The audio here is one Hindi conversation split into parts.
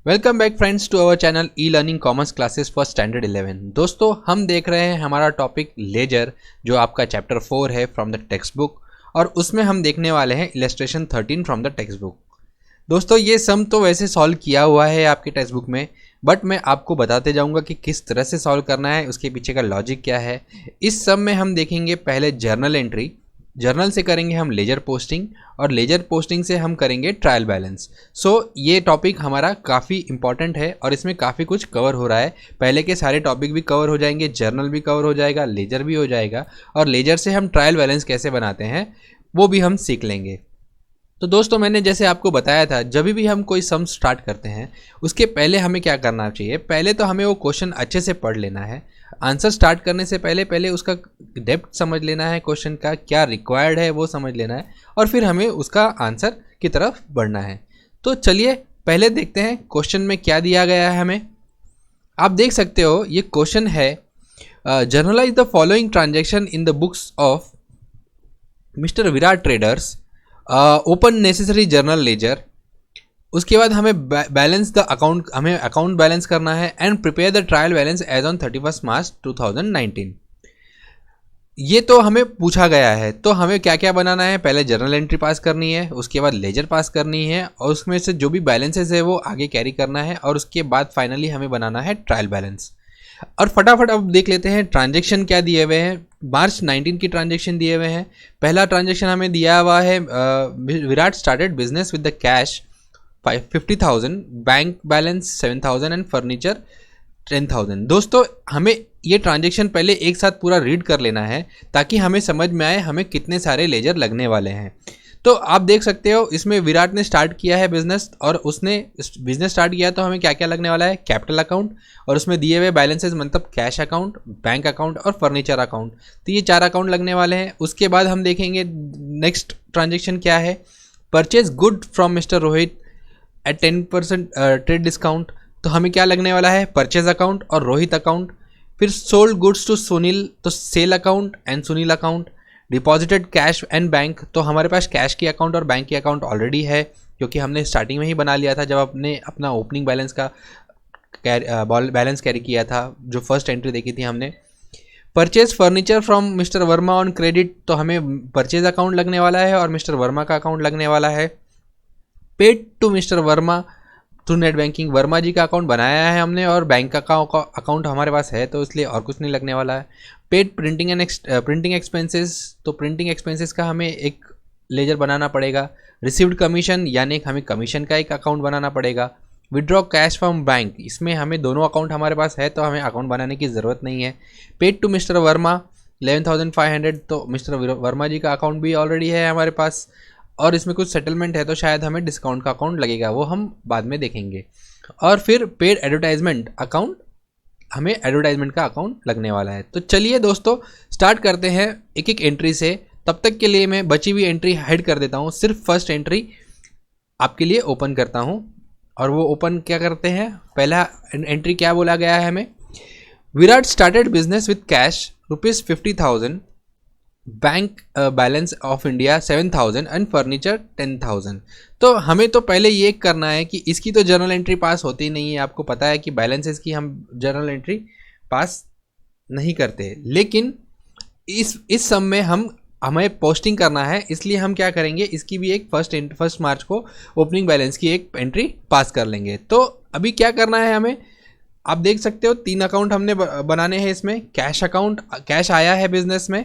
Welcome back friends to our channel E learning commerce classes for standard 11। दोस्तों हम देख रहे हैं हमारा टॉपिक लेजर जो आपका चैप्टर 4 है फ्रॉम द टेक्स्ट बुक, और उसमें हम देखने वाले हैं illustration 13 from the text book. दोस्तों ये सम तो वैसे सॉल्व किया हुआ है आपके टेक्स्ट बुक में, बट मैं आपको बताते जाऊंगा कि किस तरह से सॉल्व करना है, उसके पीछे का लॉजिक क्या है। इस सम में हम देखेंगे पहले जर्नल एंट्री, जर्नल से करेंगे हम लेजर पोस्टिंग, और लेजर पोस्टिंग से हम करेंगे ट्रायल बैलेंस। सो ये टॉपिक हमारा काफ़ी इंपॉर्टेंट है और इसमें काफ़ी कुछ कवर हो रहा है। पहले के सारे टॉपिक भी कवर हो जाएंगे, जर्नल भी कवर हो जाएगा, लेजर भी हो जाएगा, और लेजर से हम ट्रायल बैलेंस कैसे बनाते हैं वो भी हम सीख लेंगे। तो दोस्तों मैंने जैसे आपको बताया था, जब भी हम कोई सम स्टार्ट करते हैं उसके पहले हमें क्या करना चाहिए, पहले तो हमें वो क्वेश्चन अच्छे से पढ़ लेना है। आंसर स्टार्ट करने से पहले उसका डेप्थ समझ लेना है, क्वेश्चन का क्या रिक्वायर्ड है वो समझ लेना है, और फिर हमें उसका आंसर की तरफ बढ़ना है। तो चलिए पहले देखते हैं क्वेश्चन में क्या दिया गया है हमें। आप देख सकते हो ये क्वेश्चन है, journalise the following transaction in the books of mister Virat traders, open necessary journal ledger. उसके बाद हमें बैलेंस द अकाउंट, हमें अकाउंट बैलेंस करना है, and prepare the trial balance as on 31 March 2019। ये तो हमें पूछा गया है, तो हमें क्या क्या बनाना है, पहले जर्नल एंट्री पास करनी है, उसके बाद लेजर पास करनी है, और उसमें से जो भी बैलेंसेस है वो आगे कैरी करना है, और उसके बाद फाइनली हमें बनाना है ट्रायल बैलेंस। और फटाफट अब देख लेते हैं ट्रांजेक्शन क्या दिए हुए हैं। मार्च 19 की ट्रांजेक्शन दिए हुए हैं। पहला ट्रांजेक्शन हमें दिया हुआ है, Virat started business with the cash 50,000, bank balance 7,000 and furniture 10,000। दोस्तों हमें ये ट्रांजेक्शन पहले एक साथ पूरा रीड कर लेना है ताकि हमें समझ में आए हमें कितने सारे लेजर लगने वाले हैं। तो आप देख सकते हो इसमें विराट ने स्टार्ट किया है बिजनेस, और उसने बिजनेस स्टार्ट किया तो हमें क्या क्या लगने वाला है, कैपिटल अकाउंट, और उसमें दिए हुए बैलेंसेस मतलब कैश अकाउंट, बैंक अकाउंट और फर्नीचर अकाउंट। तो ये 4 अकाउंट लगने वाले हैं। उसके बाद हम देखेंगे नेक्स्ट ट्रांजेक्शन क्या है, purchase good from mister Rohit at 10% trade discount. तो हमें क्या लगने वाला है, परचेज अकाउंट और रोहित अकाउंट। फिर सोल्ड गुड्स टू सुनील, तो sale account and Sunil account. Deposited cash and bank, तो हमारे पास कैश की अकाउंट और बैंक की अकाउंट ऑलरेडी है क्योंकि हमने स्टार्टिंग में ही बना लिया था जब आपने अपना ओपनिंग बैलेंस का बैलेंस कैरी किया था, जो फर्स्ट एंट्री देखी थी हमने। Purchase furniture from mister Verma on credit, तो हमें परचेज अकाउंट लगने वाला है और मिस्टर वर्मा का अकाउंट लगने वाला है। Paid to mister Verma through net banking, Verma ji का अकाउंट बनाया है हमने और बैंक का अकाउंट हमारे पास है, तो इसलिए और कुछ नहीं लगने वाला है। Paid printing and printing expenses, तो प्रिंटिंग एक्सपेंसेस का हमें एक लेजर बनाना पड़ेगा। रिसीव्ड कमीशन, यानी हमें कमीशन का एक अकाउंट बनाना पड़ेगा। विड्रॉ कैश फ्रॉम बैंक, इसमें हमें दोनों अकाउंट हमारे पास है तो हमें अकाउंट बनाने की ज़रूरत नहीं है। पेड टू मिस्टर वर्मा 11,500, तो मिस्टर वर्मा जी का अकाउंट भी ऑलरेडी है हमारे पास, और इसमें कुछ सेटलमेंट है तो शायद हमें डिस्काउंट का अकाउंट लगेगा, वो हम बाद में देखेंगे। और फिर पेड एडवर्टाइजमेंट अकाउंट, हमें एडवर्टाइजमेंट का अकाउंट लगने वाला है। तो चलिए दोस्तों स्टार्ट करते हैं एक एक एंट्री से। तब तक के लिए मैं बची हुई एंट्री हाइड कर देता हूँ, सिर्फ फर्स्ट एंट्री आपके लिए ओपन करता हूँ। और वो ओपन क्या करते हैं, पहला एंट्री क्या बोला गया है हमें, Virat started business with cash ₹50,000, bank balance of India 7,000 and furniture 10,000। तो हमें तो पहले ये करना है कि इसकी तो जर्नल एंट्री पास होती नहीं है, आपको पता है कि बैलेंसेस की हम जर्नल एंट्री पास नहीं करते, लेकिन इस सम में हमें पोस्टिंग करना है, इसलिए हम क्या करेंगे, इसकी भी एक फर्स्ट मार्च को ओपनिंग बैलेंस की एक एंट्री पास कर लेंगे। तो अभी क्या करना है हमें, आप देख सकते हो 3 अकाउंट हमने बनाने हैं इसमें। कैश अकाउंट, कैश आया है बिजनेस में,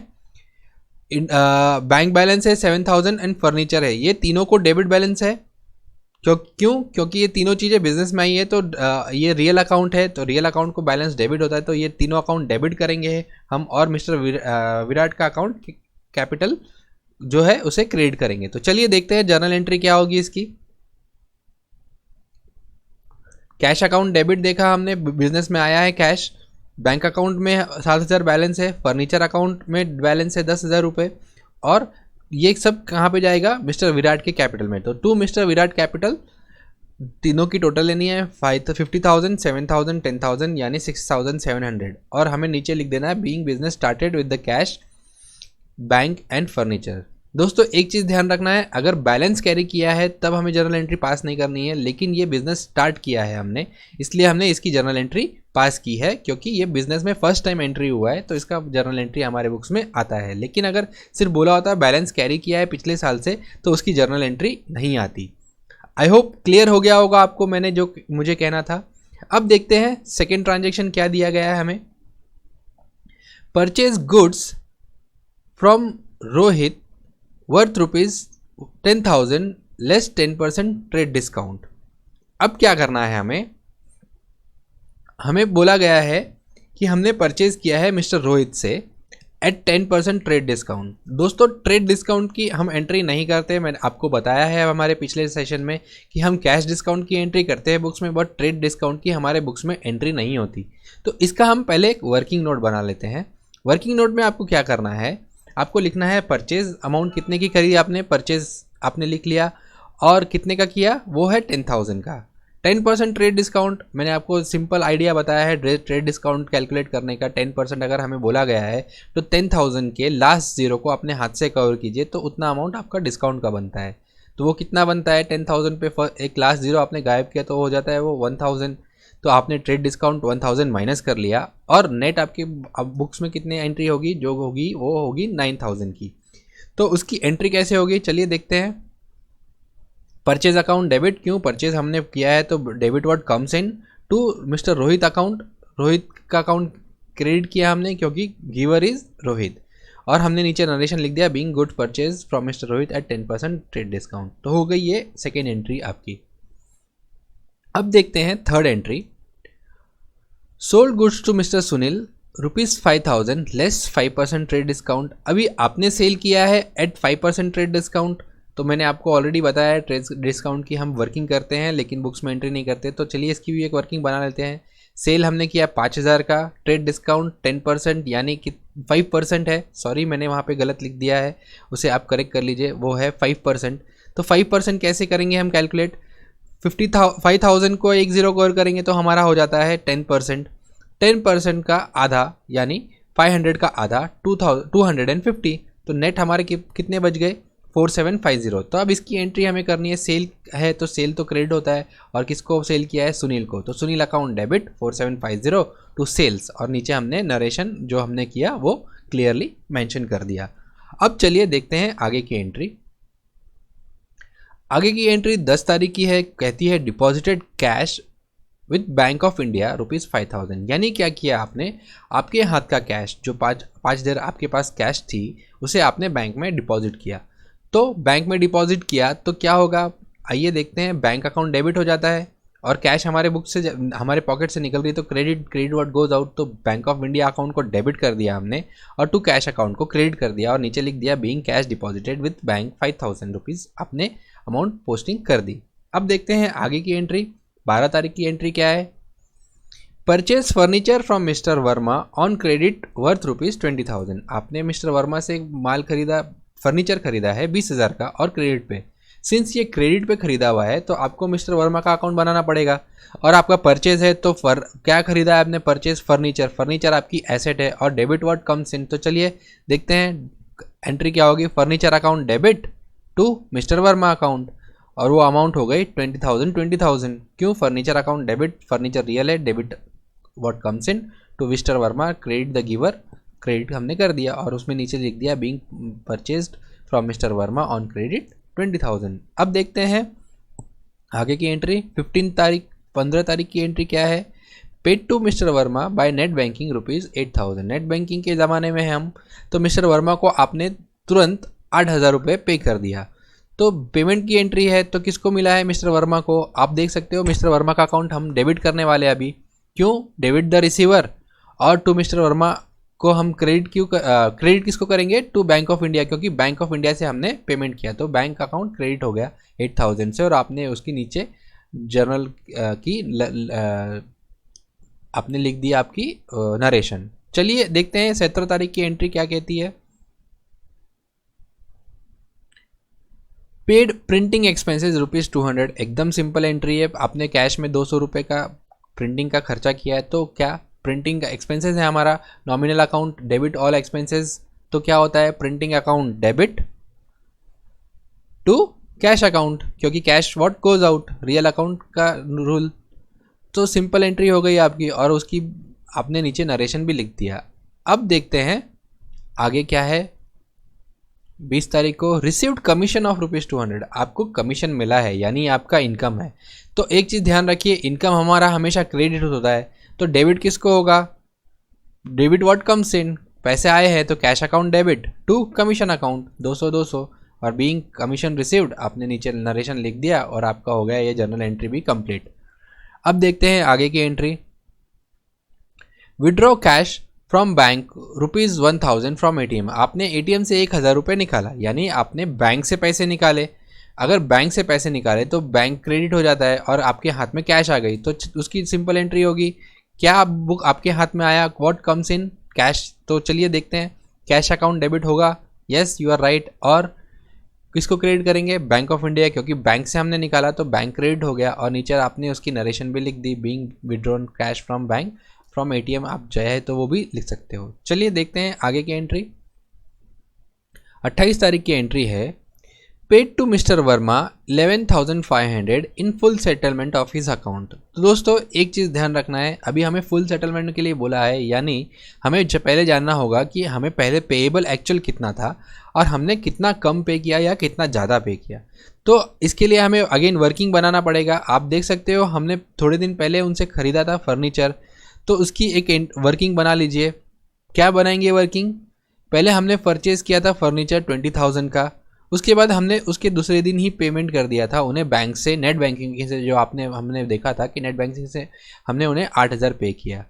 बैंक बैलेंस है 7,000 एंड फर्नीचर है, ये तीनों को डेबिट बैलेंस है। क्योंकि ये तीनों चीज़ें बिजनेस में आई है, तो ये रियल अकाउंट है, तो रियल अकाउंट को बैलेंस डेबिट होता है, तो ये तीनों अकाउंट डेबिट करेंगे हम, और मिस्टर विराट का अकाउंट कैपिटल जो है उसे क्रेडिट करेंगे। तो चलिए देखते हैं जर्नल एंट्री क्या होगी इसकी। कैश अकाउंट डेबिट देखा हमने, बिजनेस में आया है कैश। बैंक अकाउंट में 7,000 बैलेंस है, फर्नीचर अकाउंट में बैलेंस है 10,000 रुपये, और ये सब कहाँ पे जाएगा, मिस्टर विराट के कैपिटल में। तो टू मिस्टर विराट कैपिटल, तीनों की टोटल लेनी है 50,000, 7,000, 10,000 यानी 6,700, और हमें नीचे लिख देना है being business started with the cash, bank and furniture. दोस्तों एक चीज़ ध्यान रखना है, अगर बैलेंस कैरी किया है तब हमें जर्नल एंट्री पास नहीं करनी है, लेकिन ये बिजनेस स्टार्ट किया है हमने, इसलिए हमने इसकी जर्नल एंट्री पास की है, क्योंकि ये बिजनेस में फर्स्ट टाइम एंट्री हुआ है तो इसका जर्नल एंट्री हमारे बुक्स में आता है। लेकिन अगर सिर्फ बोला होता है बैलेंस कैरी किया है पिछले साल से तो उसकी जर्नल एंट्री नहीं आती। आई होप क्लियर हो गया होगा आपको मैंने जो मुझे कहना था। अब देखते हैं सेकेंड ट्रांजेक्शन क्या दिया गया है हमें। Purchase goods from Rohit worth ₹10,000 less 10% trade discount. अब क्या करना है हमें बोला गया है कि हमने परचेज किया है मिस्टर रोहित से एट 10% ट्रेड डिस्काउंट। दोस्तों ट्रेड डिस्काउंट की हम एंट्री नहीं करते, मैंने आपको बताया है हमारे पिछले सेशन में कि हम कैश डिस्काउंट की एंट्री करते हैं बुक्स में, बट ट्रेड डिस्काउंट की हमारे बुक्स में एंट्री नहीं होती। तो इसका हम पहले एक वर्किंग नोट बना लेते हैं। वर्किंग नोट में आपको क्या करना है, आपको लिखना है परचेज अमाउंट कितने की करी आपने, परचेज आपने लिख लिया, और कितने का किया वो है 10,000 का। 10% ट्रेड डिस्काउंट मैंने आपको सिंपल आइडिया बताया है ट्रेड डिस्काउंट कैलकुलेट करने का। 10% अगर हमें बोला गया है तो 10,000 के लास्ट जीरो को अपने हाथ से कवर कीजिए तो उतना अमाउंट आपका डिस्काउंट का बनता है। तो वो कितना बनता है, 10,000 पे एक लास्ट जीरो आपने गायब किया तो हो जाता है वो 1,000। तो आपने ट्रेड डिस्काउंट 1,000 माइनस कर लिया और नेट आपकी अब बुक्स में कितनी एंट्री होगी, जो होगी वो होगी 9,000 की। तो उसकी एंट्री कैसे होगी चलिए देखते हैं। परचेज अकाउंट डेबिट, क्यों परचेज हमने किया है तो debit word comes in to mister Rohit account, Rohit का अकाउंट क्रेडिट किया हमने क्योंकि गिवर इज रोहित, और हमने नीचे नरेशन लिख दिया being good purchase from mister Rohit at 10% trade discount. तो हो गई ये सेकेंड एंट्री आपकी। अब देखते हैं third entry. Sold goods to mister Sunil ₹5,000 less 5% trade discount. अभी आपने सेल किया है एट 5% ट्रेड डिस्काउंट, तो मैंने आपको ऑलरेडी बताया है ट्रेड डिस्काउंट की हम वर्किंग करते हैं लेकिन बुक्स में एंट्री नहीं करते। तो चलिए इसकी भी एक वर्किंग बना लेते हैं। सेल हमने किया 5,000 का, ट्रेड डिस्काउंट 10% यानी कि 5% है, सॉरी मैंने वहाँ पे गलत लिख दिया है, उसे आप करेक्ट कर लीजिए, वो है 5%। तो 5% कैसे करेंगे हम कैलकुलेट, 5,000 को एक जीरो कवर करेंगे तो हमारा हो जाता है 10%। 10% का आधा यानी 500 का आधा 250, तो नेट हमारे कितने बच गए 4750। तो अब इसकी एंट्री हमें करनी है, सेल है तो सेल तो क्रेडिट होता है, और किसको सेल किया है सुनील को, तो Sunil account debit 4750 to sales, और नीचे हमने नरेशन जो हमने किया वो क्लियरली मेंशन कर दिया। अब चलिए देखते हैं आगे की एंट्री। आगे की एंट्री 10 तारीख की है, कहती है deposited cash with bank of India ₹5,000। यानी क्या किया आपने, आपके हाथ का कैश जो 5,000 आपके पास कैश थी उसे आपने बैंक में डिपॉजिट किया। तो बैंक में डिपॉजिट किया तो क्या होगा, आइए देखते हैं। बैंक अकाउंट डेबिट हो जाता है और कैश हमारे बुक से हमारे पॉकेट से निकल रही, तो क्रेडिट वर्ड गोज आउट, तो बैंक ऑफ इंडिया अकाउंट को डेबिट कर दिया हमने और टू कैश अकाउंट को क्रेडिट कर दिया, और नीचे लिख दिया being cash deposited with bank ₹5,000 आपने अमाउंट पोस्टिंग कर दी। अब देखते हैं आगे की एंट्री। 12 तारीख की एंट्री क्या है, purchase furniture from mister Verma on credit worth ₹20,000। आपने मिस्टर वर्मा से माल खरीदा, फर्नीचर खरीदा है 20,000 का और क्रेडिट पे। सिंस ये क्रेडिट पे खरीदा हुआ है तो आपको मिस्टर वर्मा का अकाउंट बनाना पड़ेगा, और आपका परचेज है तो क्या खरीदा है आपने, परचेज फर्नीचर, फर्नीचर आपकी एसेट है और डेबिट वर्ड कम्स इन। तो चलिए देखते हैं एंट्री क्या होगी, furniture account debit to mister Verma account, और वो अमाउंट हो गई 20,000। क्यों, furniture account debit, furniture real है, debit what comes in to mister Verma credit the giver, credit हमने कर दिया और उसमें नीचे लिख दिया being purchased from mister Verma on credit 20,000। अब देखते हैं आगे की एंट्री। 15 तारीख की एंट्री क्या है, paid to mister Verma by net banking ₹8,000। Net banking के ज़माने में हम तो मिस्टर वर्मा को आपने तुरंत 8,000 रुपये पे कर दिया। तो पेमेंट की एंट्री है तो किसको मिला है, मिस्टर वर्मा को। आप देख सकते हो मिस्टर वर्मा का अकाउंट हम डेबिट करने वाले हैं अभी, क्यों, डेबिट द रिसीवर, और टू मिस्टर वर्मा को हम क्रेडिट किसको करेंगे, टू बैंक ऑफ इंडिया, क्योंकि बैंक ऑफ इंडिया से हमने पेमेंट किया, तो बैंक अकाउंट क्रेडिट हो गया 8,000 से, और आपने उसकी नीचे जर्नल की आपने लिख दिया आपकी नरेशन। चलिए देखते हैं 17 तारीख की एंट्री क्या कहती है। Paid printing expenses ₹200। एकदम सिंपल एंट्री है, आपने कैश में 200 रुपये का प्रिंटिंग का खर्चा किया है, तो क्या प्रिंटिंग का एक्सपेंसेस है हमारा, nominal account debit all expenses, तो क्या होता है printing account debit to cash account, क्योंकि cash what goes out, real account का रूल। तो सिंपल एंट्री हो गई आपकी, और उसकी आपने नीचे नरेशन भी लिख दिया। अब देखते हैं आगे क्या है। 20 तारीख को रिसीव्ड कमीशन ऑफ ₹200, आपको कमीशन मिला है यानी आपका इनकम है। तो एक चीज़ ध्यान रखिए, इनकम हमारा हमेशा क्रेडिट होता है, तो डेबिट किसको होगा, डेबिट व्हाट कम्स इन, पैसे आए हैं तो cash account debit to commission account 200 और बीइंग कमीशन रिसीव्ड आपने नीचे नरेशन लिख दिया और आपका हो गया ये जर्नल एंट्री भी कंप्लीट। अब देखते हैं आगे की entry. Withdraw cash from bank ₹1000 from ATM, आपने एटीएम से 1000 रुपये निकाला यानी आपने बैंक से पैसे निकाले। अगर बैंक से पैसे निकाले तो बैंक क्रेडिट हो जाता है और आपके हाथ में कैश आ गई तो उसकी सिंपल एंट्री होगी, क्या बुक आपके हाथ में आया, व्हाट कम्स इन कैश। तो चलिए देखते हैं, कैश अकाउंट डेबिट होगा, यस यू आर राइट। और किसको क्रेडिट करेंगे, बैंक ऑफ इंडिया, क्योंकि बैंक से हमने निकाला तो बैंक क्रेडिट हो गया। और नीचे आपने उसकी नरेशन भी लिख दी, being withdrawn cash from bank from ATM, आप चाहे तो वो भी लिख सकते हो। चलिए देखते हैं आगे की एंट्री। 28 तारीख की एंट्री है, paid to mister Verma 11,500 in full settlement of his account. तो दोस्तों एक चीज़ ध्यान रखना है, अभी हमें फुल सेटलमेंट के लिए बोला है, यानी हमें पहले जानना होगा कि हमें पहले पेएबल एक्चुअल कितना था और हमने कितना कम पे किया या कितना ज़्यादा पे किया। तो इसके लिए हमें अगेन वर्किंग बनाना पड़ेगा। आप देख सकते हो हमने थोड़े दिन पहले उनसे ख़रीदा था फर्नीचर, तो उसकी एक वर्किंग बना लीजिए। क्या बनाएंगे वर्किंग, पहले हमने परचेज़ किया था फर्नीचर 20,000 का, उसके बाद हमने उसके दूसरे दिन ही पेमेंट कर दिया था उन्हें बैंक से, नेट बैंकिंग से, जो हमने देखा था कि नेट बैंकिंग से हमने उन्हें 8,000 पे किया।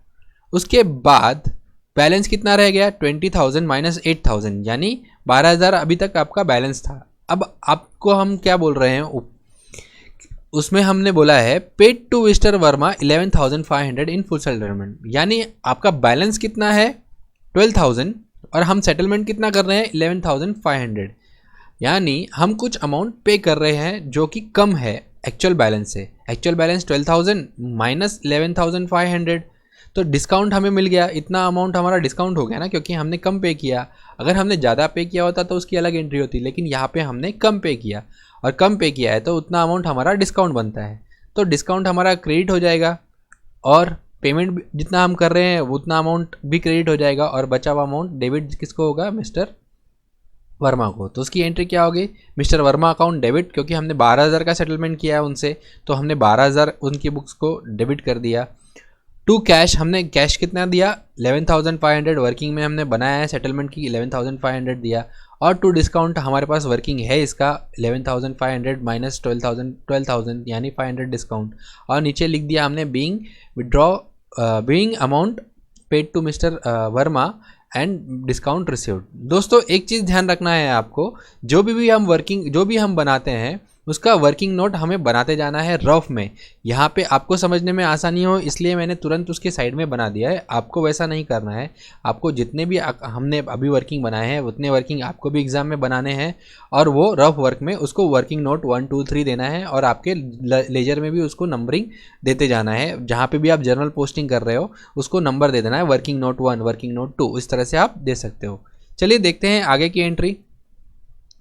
उसके बाद बैलेंस कितना रह गया, 20,000 माइनस 8,000 यानी 12,000 अभी तक आपका बैलेंस था। अब आपको हम क्या बोल रहे हैं, उसमें हमने बोला है paid to mister Verma 11,500 in full settlement, यानी आपका बैलेंस कितना है 12,000 और हम सेटलमेंट कितना कर रहे हैं 11,500, यानी हम कुछ अमाउंट पे कर रहे हैं जो कि कम है एक्चुअल बैलेंस से। एक्चुअल बैलेंस 12,000 माइनस 11,500, तो डिस्काउंट हमें मिल गया, इतना अमाउंट हमारा डिस्काउंट हो गया ना, क्योंकि हमने कम पे किया। अगर हमने ज़्यादा पे किया होता तो उसकी अलग एंट्री होती, लेकिन यहाँ पे हमने कम पे किया और कम पे किया है तो उतना अमाउंट हमारा डिस्काउंट बनता है, तो डिस्काउंट हमारा क्रेडिट हो जाएगा और पेमेंट जितना हम कर रहे हैं उतना अमाउंट भी क्रेडिट हो जाएगा और बचा हुआ अमाउंट डेबिट किसको होगा, मिस्टर वर्मा को। तो उसकी एंट्री क्या होगी, मिस्टर वर्मा अकाउंट डेबिट, क्योंकि हमने 12,000 का सेटलमेंट किया है उनसे तो हमने 12,000 उनकी बुक्स को डेबिट कर दिया। टू कैश, हमने कैश कितना दिया 11,500, वर्किंग में हमने बनाया है सेटलमेंट की 11,500 दिया। और टू डिस्काउंट हमारे पास वर्किंग है इसका 11,500 माइनस 12,000 यानी 500 डिस्काउंट, और नीचे लिख दिया हमने being withdraw being amount paid to mister Verma and discount received. दोस्तों एक चीज़ ध्यान रखना है आपको, जो भी हम बनाते हैं उसका वर्किंग नोट हमें बनाते जाना है रफ में। यहाँ पे आपको समझने में आसानी हो इसलिए मैंने तुरंत उसके साइड में बना दिया है, आपको वैसा नहीं करना है। आपको जितने भी हमने अभी वर्किंग बनाए हैं उतने वर्किंग आपको भी एग्ज़ाम में बनाने हैं और वो रफ वर्क में उसको वर्किंग नोट 1 2 3 देना है और आपके लेजर में भी उसको नंबरिंग देते जाना है। जहाँ पर भी आप जर्नल पोस्टिंग कर रहे हो उसको नंबर दे देना है, वर्किंग नोट 1 वर्किंग नोट 2, इस तरह से आप दे सकते हो। चलिए देखते हैं आगे की एंट्री।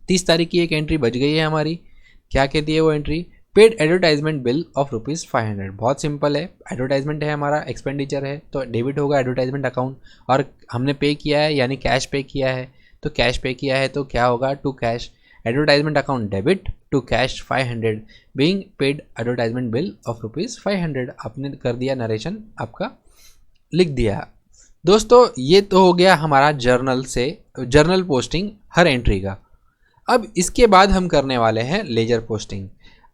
30 तारीख की एक एंट्री बच गई है हमारी, क्या कहती है वो entry, paid advertisement bill of ₹500। बहुत सिंपल है, एडवर्टाइजमेंट है हमारा, एक्सपेंडिचर है तो डेबिट होगा एडवर्टाइजमेंट अकाउंट, और हमने पे किया है यानी कैश पे किया है, तो कैश पे किया है तो क्या होगा to cash advertisement account debit to cash 500 being paid advertisement bill of ₹500। आपने कर दिया नरेशन, आपका लिख दिया। दोस्तों ये तो हो गया हमारा जर्नल पोस्टिंग हर एंट्री का। अब इसके बाद हम करने वाले हैं लेजर पोस्टिंग।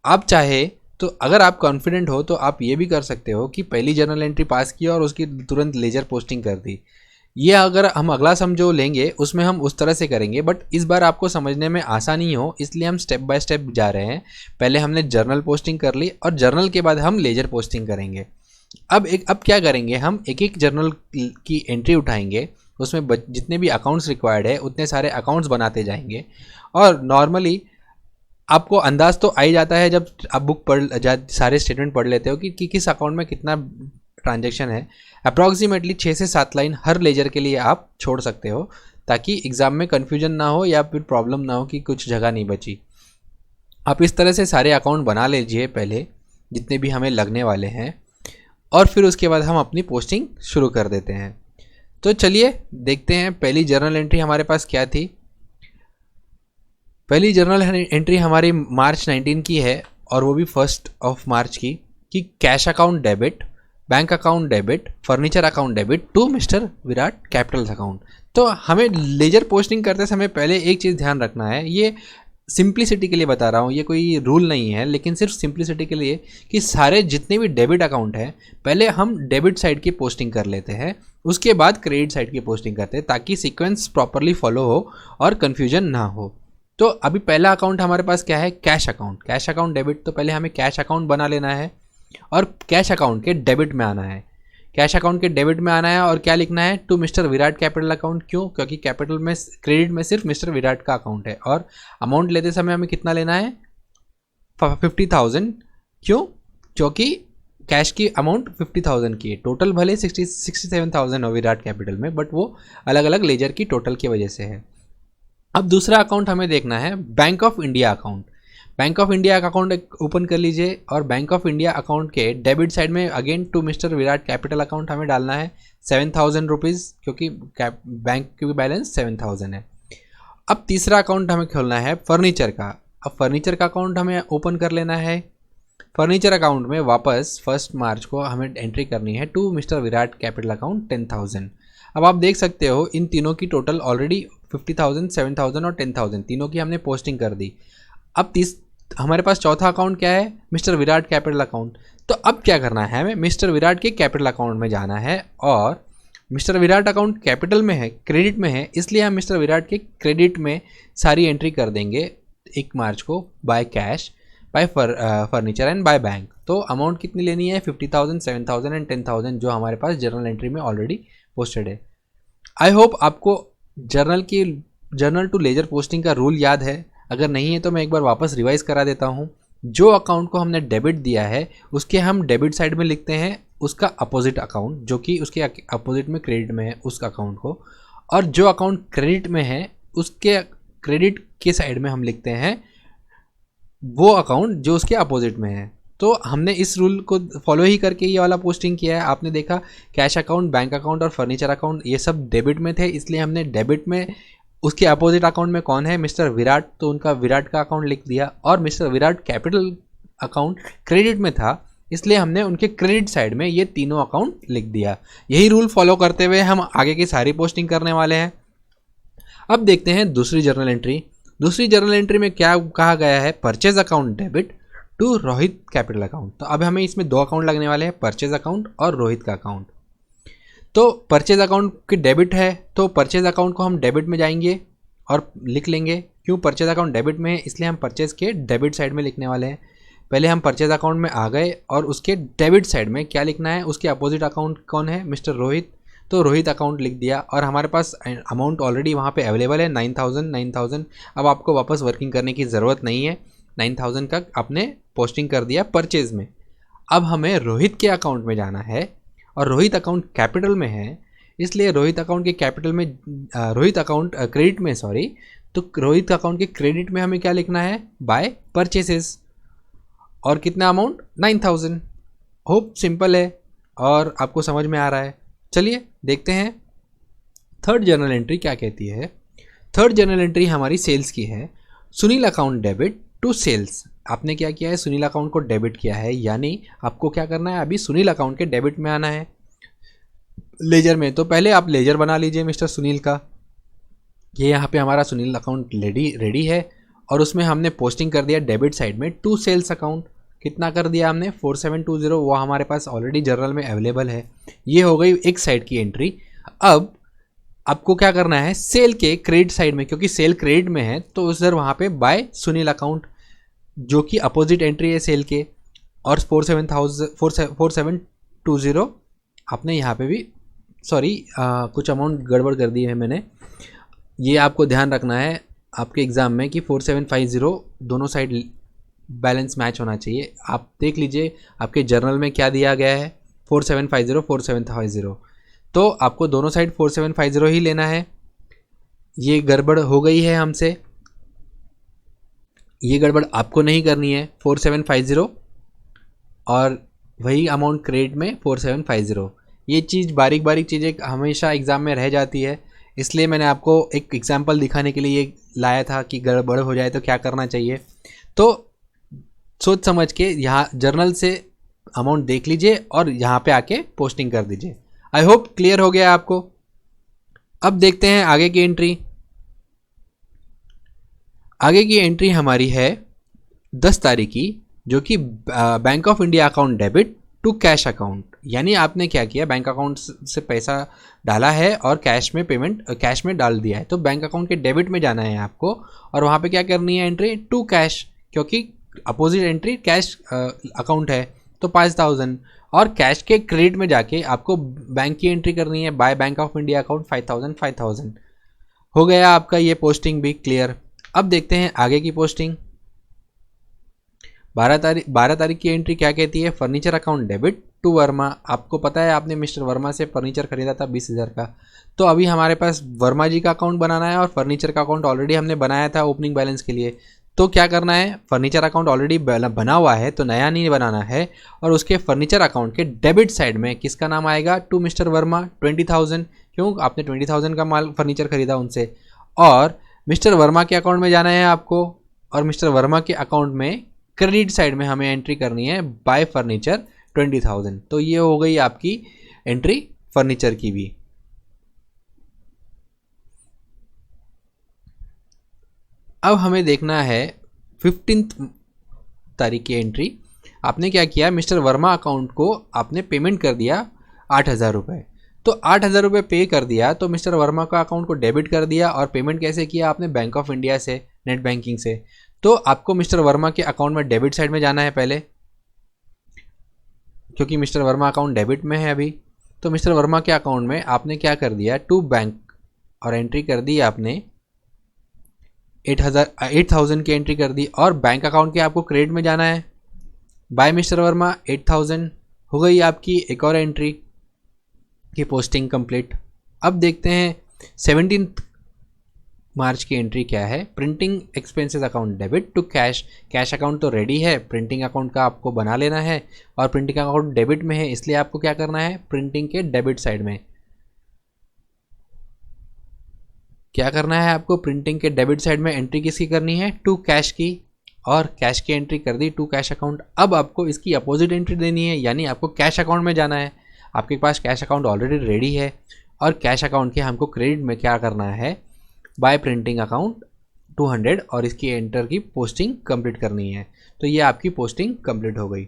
आप चाहे तो अगर आप कॉन्फिडेंट हो तो आप ये भी कर सकते हो कि पहली जर्नल एंट्री पास की और उसकी तुरंत लेजर पोस्टिंग कर दी। ये अगर हम अगला सम जो लेंगे उसमें हम उस तरह से करेंगे, बट इस बार आपको समझने में आसानी हो इसलिए हम स्टेप बाय स्टेप जा रहे हैं। पहले हमने जर्नल पोस्टिंग कर ली और जर्नल के बाद हम लेजर पोस्टिंग करेंगे। अब क्या करेंगे, हम एक एक जर्नल की एंट्री उठाएंगे, उसमें जितने भी अकाउंट्स रिक्वायर्ड है उतने सारे अकाउंट्स बनाते जाएंगे। और नॉर्मली आपको अंदाज़ तो आ ही जाता है जब आप बुक सारे स्टेटमेंट पढ़ लेते हो कि किस अकाउंट में कितना ट्रांजैक्शन है। अप्रॉक्सीमेटली 6 से 7 लाइन हर लेजर के लिए आप छोड़ सकते हो ताकि एग्ज़ाम में कन्फ्यूजन ना हो या फिर प्रॉब्लम ना हो कि कुछ जगह नहीं बची। आप इस तरह से सारे अकाउंट बना लीजिए पहले, जितने भी हमें लगने वाले हैं, और फिर उसके बाद हम अपनी पोस्टिंग शुरू कर देते हैं। तो चलिए देखते हैं पहली जर्नल एंट्री हमारे पास क्या थी। पहली जर्नल एंट्री हमारी मार्च 19 की है, और वो भी 1 मार्च की, कि cash account debit, bank account debit, furniture account debit to mister Virat capital account. तो हमें लेजर पोस्टिंग करते समय पहले एक चीज़ ध्यान रखना है, ये सिंप्लिसिटी के लिए बता रहा हूँ, ये कोई रूल नहीं है, लेकिन सिर्फ सिंप्लिसिटी के लिए, कि सारे जितने भी डेबिट अकाउंट हैं पहले हम डेबिट साइड की पोस्टिंग कर लेते हैं, उसके बाद क्रेडिट साइड की पोस्टिंग करते हैं, ताकि सीक्वेंस प्रॉपरली फॉलो हो और कन्फ्यूजन ना हो। तो अभी पहला अकाउंट हमारे पास क्या है, cash account. Cash account debit, तो पहले हमें कैश अकाउंट बना लेना है और कैश अकाउंट के डेबिट में आना है। कैश अकाउंट के डेबिट में आना है और क्या लिखना है, to mister Virat capital account. क्यों? क्योंकि कैपिटल में, क्रेडिट में सिर्फ मिस्टर विराट का अकाउंट है, और अमाउंट लेते समय हमें कितना लेना है, 50,000। क्यों? क्योंकि कैश की अमाउंट 50,000 की है, टोटल भले 67,000 हो विराट कैपिटल में, बट वो अलग अलग लेजर की टोटल की वजह से है। अब दूसरा अकाउंट हमें देखना है, Bank of India account. Bank of India का अकाउंट ओपन कर लीजिए, और बैंक ऑफ इंडिया अकाउंट के डेबिट साइड में again to mister Virat capital account हमें डालना है 7,000 रुपीज़, क्योंकि बैंक की भी बैलेंस 7,000 है। अब तीसरा अकाउंट हमें खोलना है फर्नीचर का। अब फर्नीचर का अकाउंट हमें ओपन कर लेना है। फर्नीचर अकाउंट में वापस 1 मार्च को हमें एंट्री करनी है to mister Virat capital account 10,000। अब आप देख सकते हो इन तीनों की टोटल ऑलरेडी 50,000, 7,000 और 10,000, तीनों की हमने पोस्टिंग कर दी। अब हमारे पास चौथा अकाउंट क्या है, मिस्टर विराट कैपिटल अकाउंट। तो अब क्या करना है, हमें मिस्टर विराट के कैपिटल अकाउंट में जाना है, और मिस्टर विराट अकाउंट कैपिटल में है, क्रेडिट में है, इसलिए हम मिस्टर विराट के क्रेडिट में सारी एंट्री कर देंगे 1 मार्च को, by cash, bye furniture and by bank. तो अमाउंट कितनी लेनी है, 50,000, 7,000 एंड 10,000, जो हमारे पास जर्नल एंट्री में ऑलरेडी पोस्टेड है। आई होप आपको जर्नल टू लेजर पोस्टिंग का रूल याद है। अगर नहीं है तो मैं एक बार वापस रिवाइज करा देता हूँ। जो अकाउंट को हमने डेबिट दिया है उसके हम डेबिट साइड में लिखते हैं उसका अपोजिट अकाउंट, जो कि उसके अपोजिट में क्रेडिट में है उस अकाउंट को, और जो अकाउंट क्रेडिट में है उसके क्रेडिट के साइड में हम लिखते हैं वो अकाउंट जो उसके अपोजिट में है। तो हमने इस रूल को फॉलो ही करके ये वाला पोस्टिंग किया है। आपने देखा कैश अकाउंट, बैंक अकाउंट और फर्नीचर अकाउंट ये सब डेबिट में थे, इसलिए हमने डेबिट में उसके अपोजिट अकाउंट में कौन है, मिस्टर विराट, तो उनका विराट का अकाउंट लिख दिया। और mister Virat capital account credit में था, इसलिए हमने उनके क्रेडिट साइड में ये तीनों अकाउंट लिख दिया। यही रूल फॉलो करते हुए हम आगे की सारी पोस्टिंग करने वाले हैं। अब देखते हैं दूसरी जर्नल एंट्री। दूसरी जर्नल एंट्री में क्या कहा गया है, purchase account debit to Rohit capital account. तो अब हमें इसमें 2 अकाउंट लगने वाले हैं, परचेज अकाउंट और रोहित का अकाउंट। तो परचेज अकाउंट के डेबिट है, तो परचेज अकाउंट को हम डेबिट में जाएंगे और लिख लेंगे। क्यों? परचेज अकाउंट डेबिट में है, इसलिए हम परचेज के डेबिट साइड में लिखने वाले हैं। पहले हम परचेज अकाउंट में आ गए और उसके डेबिट साइड में क्या लिखना है, उसके अपोजिट अकाउंट कौन है, मिस्टर रोहित, तो रोहित अकाउंट लिख दिया। और हमारे पास अमाउंट ऑलरेडी वहाँ पे अवेलेबल है 9,000। अब आपको वापस वर्किंग करने की ज़रूरत नहीं है, 9,000 का आपने पोस्टिंग कर दिया परचेज में। अब हमें रोहित के अकाउंट में जाना है, और रोहित अकाउंट कैपिटल में है, इसलिए रोहित अकाउंट के कैपिटल में, रोहित अकाउंट क्रेडिट में, सॉरी, तो रोहित अकाउंट के क्रेडिट में हमें क्या लिखना है, बाय परचेसेस, और कितना अमाउंट, 9,000। होप सिंपल है और आपको समझ में आ रहा है। चलिए देखते हैं थर्ड जर्नल एंट्री क्या कहती है। थर्ड जर्नल एंट्री हमारी सेल्स की है। Sunil account debit to sales. आपने क्या किया है, सुनील अकाउंट को डेबिट किया है, यानी आपको क्या करना है, अभी सुनील अकाउंट के डेबिट में आना है लेजर में। तो पहले आप लेजर बना लीजिए मिस्टर सुनील का। ये यहाँ पे हमारा सुनील अकाउंट रेडी है, और उसमें हमने पोस्टिंग कर दिया डेबिट साइड में टू सेल्स अकाउंट। कितना कर दिया हमने, 4720, वो हमारे पास ऑलरेडी जर्नल में अवेलेबल है। ये हो गई एक साइड की एंट्री। अब आपको क्या करना है, सेल के क्रेडिट साइड में, क्योंकि सेल क्रेडिट में है तो उधर वहाँ पे बाय सुनील अकाउंट, जो कि अपोजिट एंट्री है सेल के, और 4720 आपने यहाँ पे भी, सॉरी कुछ अमाउंट गड़बड़ कर दी है मैंने, ये आपको ध्यान रखना है आपके एग्ज़ाम में कि 4750 दोनों साइड बैलेंस मैच होना चाहिए। आप देख लीजिए आपके जर्नल में क्या दिया गया है, 4750 4750, तो आपको दोनों साइड 4750 ही लेना है। ये गड़बड़ हो गई है हमसे। ये गड़बड़ आपको नहीं करनी है। 4750 और वही अमाउंट क्रेडिट में 4750। ये चीज़ बारीक बारीक चीज़ें हमेशा एग्ज़ाम में रह जाती है, इसलिए मैंने आपको एक एग्जांपल दिखाने के लिए ये लाया था कि गड़बड़ हो जाए तो क्या करना चाहिए। तो सोच समझ के यहाँ जर्नल से अमाउंट देख लीजिए और यहाँ पे आके पोस्टिंग कर दीजिए। आई होप क्लियर हो गया आपको। अब देखते हैं आगे की एंट्री। आगे की एंट्री हमारी है 10 तारीख की, जो कि Bank of India account debit to cash account. यानी आपने क्या किया, बैंक अकाउंट से पैसा डाला है और कैश में पेमेंट कैश में डाल दिया है, तो बैंक अकाउंट के डेबिट में जाना है आपको और वहाँ पे क्या करनी है एंट्री टू कैश, क्योंकि अपोजिट एंट्री कैश अकाउंट है तो 5000, और कैश के क्रेडिट में जाके आपको बैंक की एंट्री करनी है by bank of India account 5000। हो गया आपका ये पोस्टिंग भी क्लियर। अब देखते हैं आगे की पोस्टिंग। 12 तारीख की एंट्री क्या कहती है, furniture account debit to Verma. आपको पता है आपने मिस्टर वर्मा से फर्नीचर खरीदा था 20,000 का, तो अभी हमारे पास वर्मा जी का अकाउंट बनाना है और फर्नीचर का अकाउंट ऑलरेडी हमने बनाया था ओपनिंग बैलेंस के लिए। तो क्या करना है, फर्नीचर अकाउंट ऑलरेडी बना हुआ है तो नया नहीं बनाना है, और उसके फर्नीचर अकाउंट के डेबिट साइड में किसका नाम आएगा, टू मिस्टर वर्मा 20,000। क्यों, आपने 20,000 का माल फर्नीचर खरीदा उनसे, और मिस्टर वर्मा के अकाउंट में जाना है आपको, और मिस्टर वर्मा के अकाउंट में क्रेडिट साइड में हमें एंट्री करनी है बाय फर्नीचर 20,000। तो ये हो गई आपकी एंट्री फर्नीचर की भी। अब हमें देखना है 15 तारीख की एंट्री। आपने क्या किया, मिस्टर वर्मा अकाउंट को आपने पेमेंट कर दिया 8,000 रुपये। तो 8,000 रुपये पे कर दिया तो मिस्टर वर्मा का अकाउंट को डेबिट कर दिया, और पेमेंट कैसे किया आपने, बैंक ऑफ इंडिया से, नेट बैंकिंग से। तो आपको मिस्टर वर्मा के अकाउंट में डेबिट साइड में जाना है पहले, क्योंकि मिस्टर वर्मा अकाउंट डेबिट में है अभी। तो मिस्टर वर्मा के अकाउंट में आपने क्या कर दिया, टू बैंक, और एंट्री कर दी आपने 8,000 की एंट्री कर दी, और बैंक अकाउंट के आपको क्रेडिट में जाना है बाय मिस्टर वर्मा 8,000। हो गई आपकी एक और एंट्री की पोस्टिंग कंप्लीट। अब देखते हैं 17 मार्च की एंट्री क्या है, printing expenses account debit to cash. Cash account तो रेडी है, प्रिंटिंग अकाउंट का आपको बना लेना है, और प्रिंटिंग अकाउंट डेबिट में है, इसलिए आपको क्या करना है, प्रिंटिंग के डेबिट साइड में क्या करना है, आपको प्रिंटिंग के डेबिट साइड में एंट्री किसकी करनी है, टू कैश की, और कैश की एंट्री कर दी टू कैश अकाउंट। अब आपको इसकी अपोजिट एंट्री देनी है, यानी आपको कैश अकाउंट में जाना है। आपके पास कैश अकाउंट ऑलरेडी रेडी है, और कैश अकाउंट के हमको क्रेडिट में क्या करना है, बाय प्रिंटिंग अकाउंट 200, और इसकी एंटर की पोस्टिंग कंप्लीट करनी है। तो ये आपकी पोस्टिंग कंप्लीट हो गई।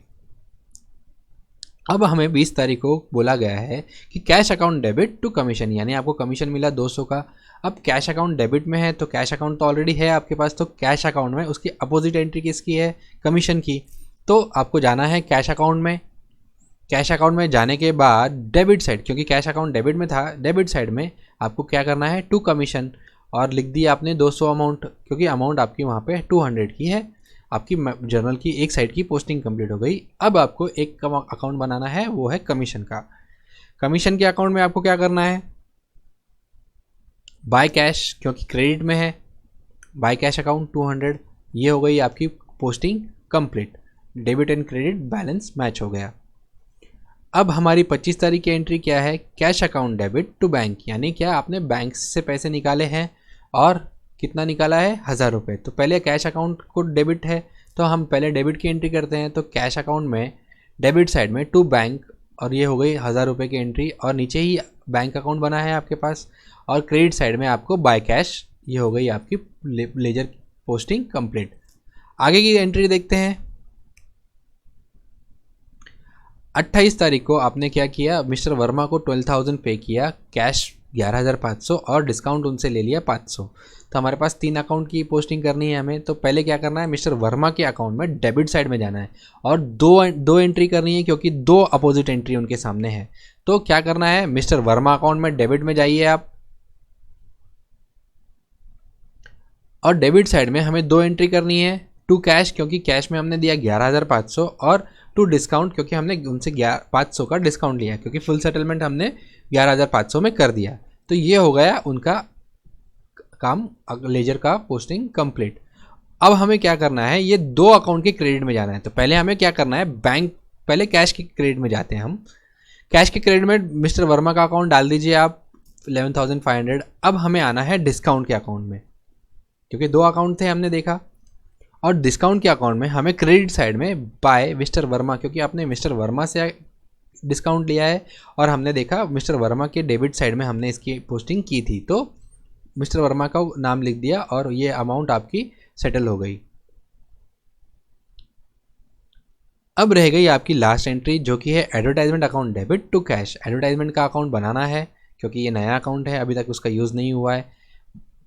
अब हमें 20 तारीख को बोला गया है कि cash account debit to commission, यानी आपको कमीशन मिला 200 का। अब कैश अकाउंट डेबिट में है तो कैश अकाउंट तो ऑलरेडी है आपके पास, तो कैश अकाउंट में उसकी अपोजिट एंट्री किसकी है, कमीशन की। तो आपको जाना है कैश अकाउंट में। कैश अकाउंट में जाने के बाद डेबिट साइड, क्योंकि कैश अकाउंट डेबिट में था, डेबिट साइड में आपको क्या करना है, टू कमीशन, और लिख दिया आपने 200 अमाउंट, क्योंकि अमाउंट आपकी वहाँ पे 200 की है। आपकी जर्नल की एक साइड की पोस्टिंग कंप्लीट हो गई। अब आपको एक अकाउंट बनाना है, वो है कमीशन का। कमीशन के अकाउंट में आपको क्या करना है, बाय कैश, क्योंकि क्रेडिट में है, बाय कैश अकाउंट 200। ये हो गई आपकी posting complete, debit and credit balance match हो गया। अब हमारी 25 तारीख की एंट्री क्या है, cash account debit to bank, यानी क्या आपने बैंक से पैसे निकाले हैं, और कितना निकाला है, 1,000 रुपये। तो पहले कैश अकाउंट को डेबिट है, तो हम पहले डेबिट की एंट्री करते हैं। तो कैश अकाउंट में डेबिट साइड में टू बैंक, और ये हो गई 1,000 रुपये की एंट्री, और नीचे ही बैंक अकाउंट बना है आपके पास, और क्रेडिट साइड में आपको बाय कैश। ये हो गई आपकी लेजर पोस्टिंग कंप्लीट। आगे की एंट्री देखते हैं। 28 तारीख को आपने क्या किया, मिस्टर वर्मा को 12,000 पे किया, कैश 11,500, और डिस्काउंट उनसे ले लिया 500। तो हमारे पास 3 अकाउंट की पोस्टिंग करनी है हमें। तो पहले क्या करना है, मिस्टर वर्मा के अकाउंट में डेबिट साइड में जाना है, और दो एंट्री करनी है, क्योंकि 2 अपोजिट एंट्री उनके सामने है। तो क्या करना है, मिस्टर वर्मा अकाउंट में डेबिट में जाइए आप, और डेबिट साइड में हमें 2 एंट्री करनी है, टू कैश, क्योंकि कैश में हमने दिया 11,500, और टू डिस्काउंट, क्योंकि हमने उनसे 500 का डिस्काउंट लिया, क्योंकि फुल सेटलमेंट हमने 11,500 में कर दिया। तो ये हो गया उनका काम, लेजर का पोस्टिंग कंप्लीट। अब हमें क्या करना है, ये दो अकाउंट के क्रेडिट में जाना है। तो पहले हमें क्या करना है, बैंक, पहले कैश के क्रेडिट में जाते हैं हम। कैश के क्रेडिट में मिस्टर वर्मा का अकाउंट डाल दीजिए आप 11,500। अब हमें आना है डिस्काउंट के अकाउंट में, क्योंकि दो अकाउंट थे हमने देखा। और डिस्काउंट के अकाउंट में हमें क्रेडिट साइड में बाय मिस्टर वर्मा, क्योंकि आपने मिस्टर वर्मा से डिस्काउंट लिया है और हमने देखा मिस्टर वर्मा के डेबिट साइड में हमने इसकी पोस्टिंग की थी, तो मिस्टर वर्मा का नाम लिख दिया और ये अमाउंट आपकी सेटल हो गई। अब रह गई आपकी लास्ट एंट्री, जो कि है advertisement account debit to cash. Advertisement का अकाउंट बनाना है, क्योंकि ये नया अकाउंट है, अभी तक उसका यूज़ नहीं हुआ है।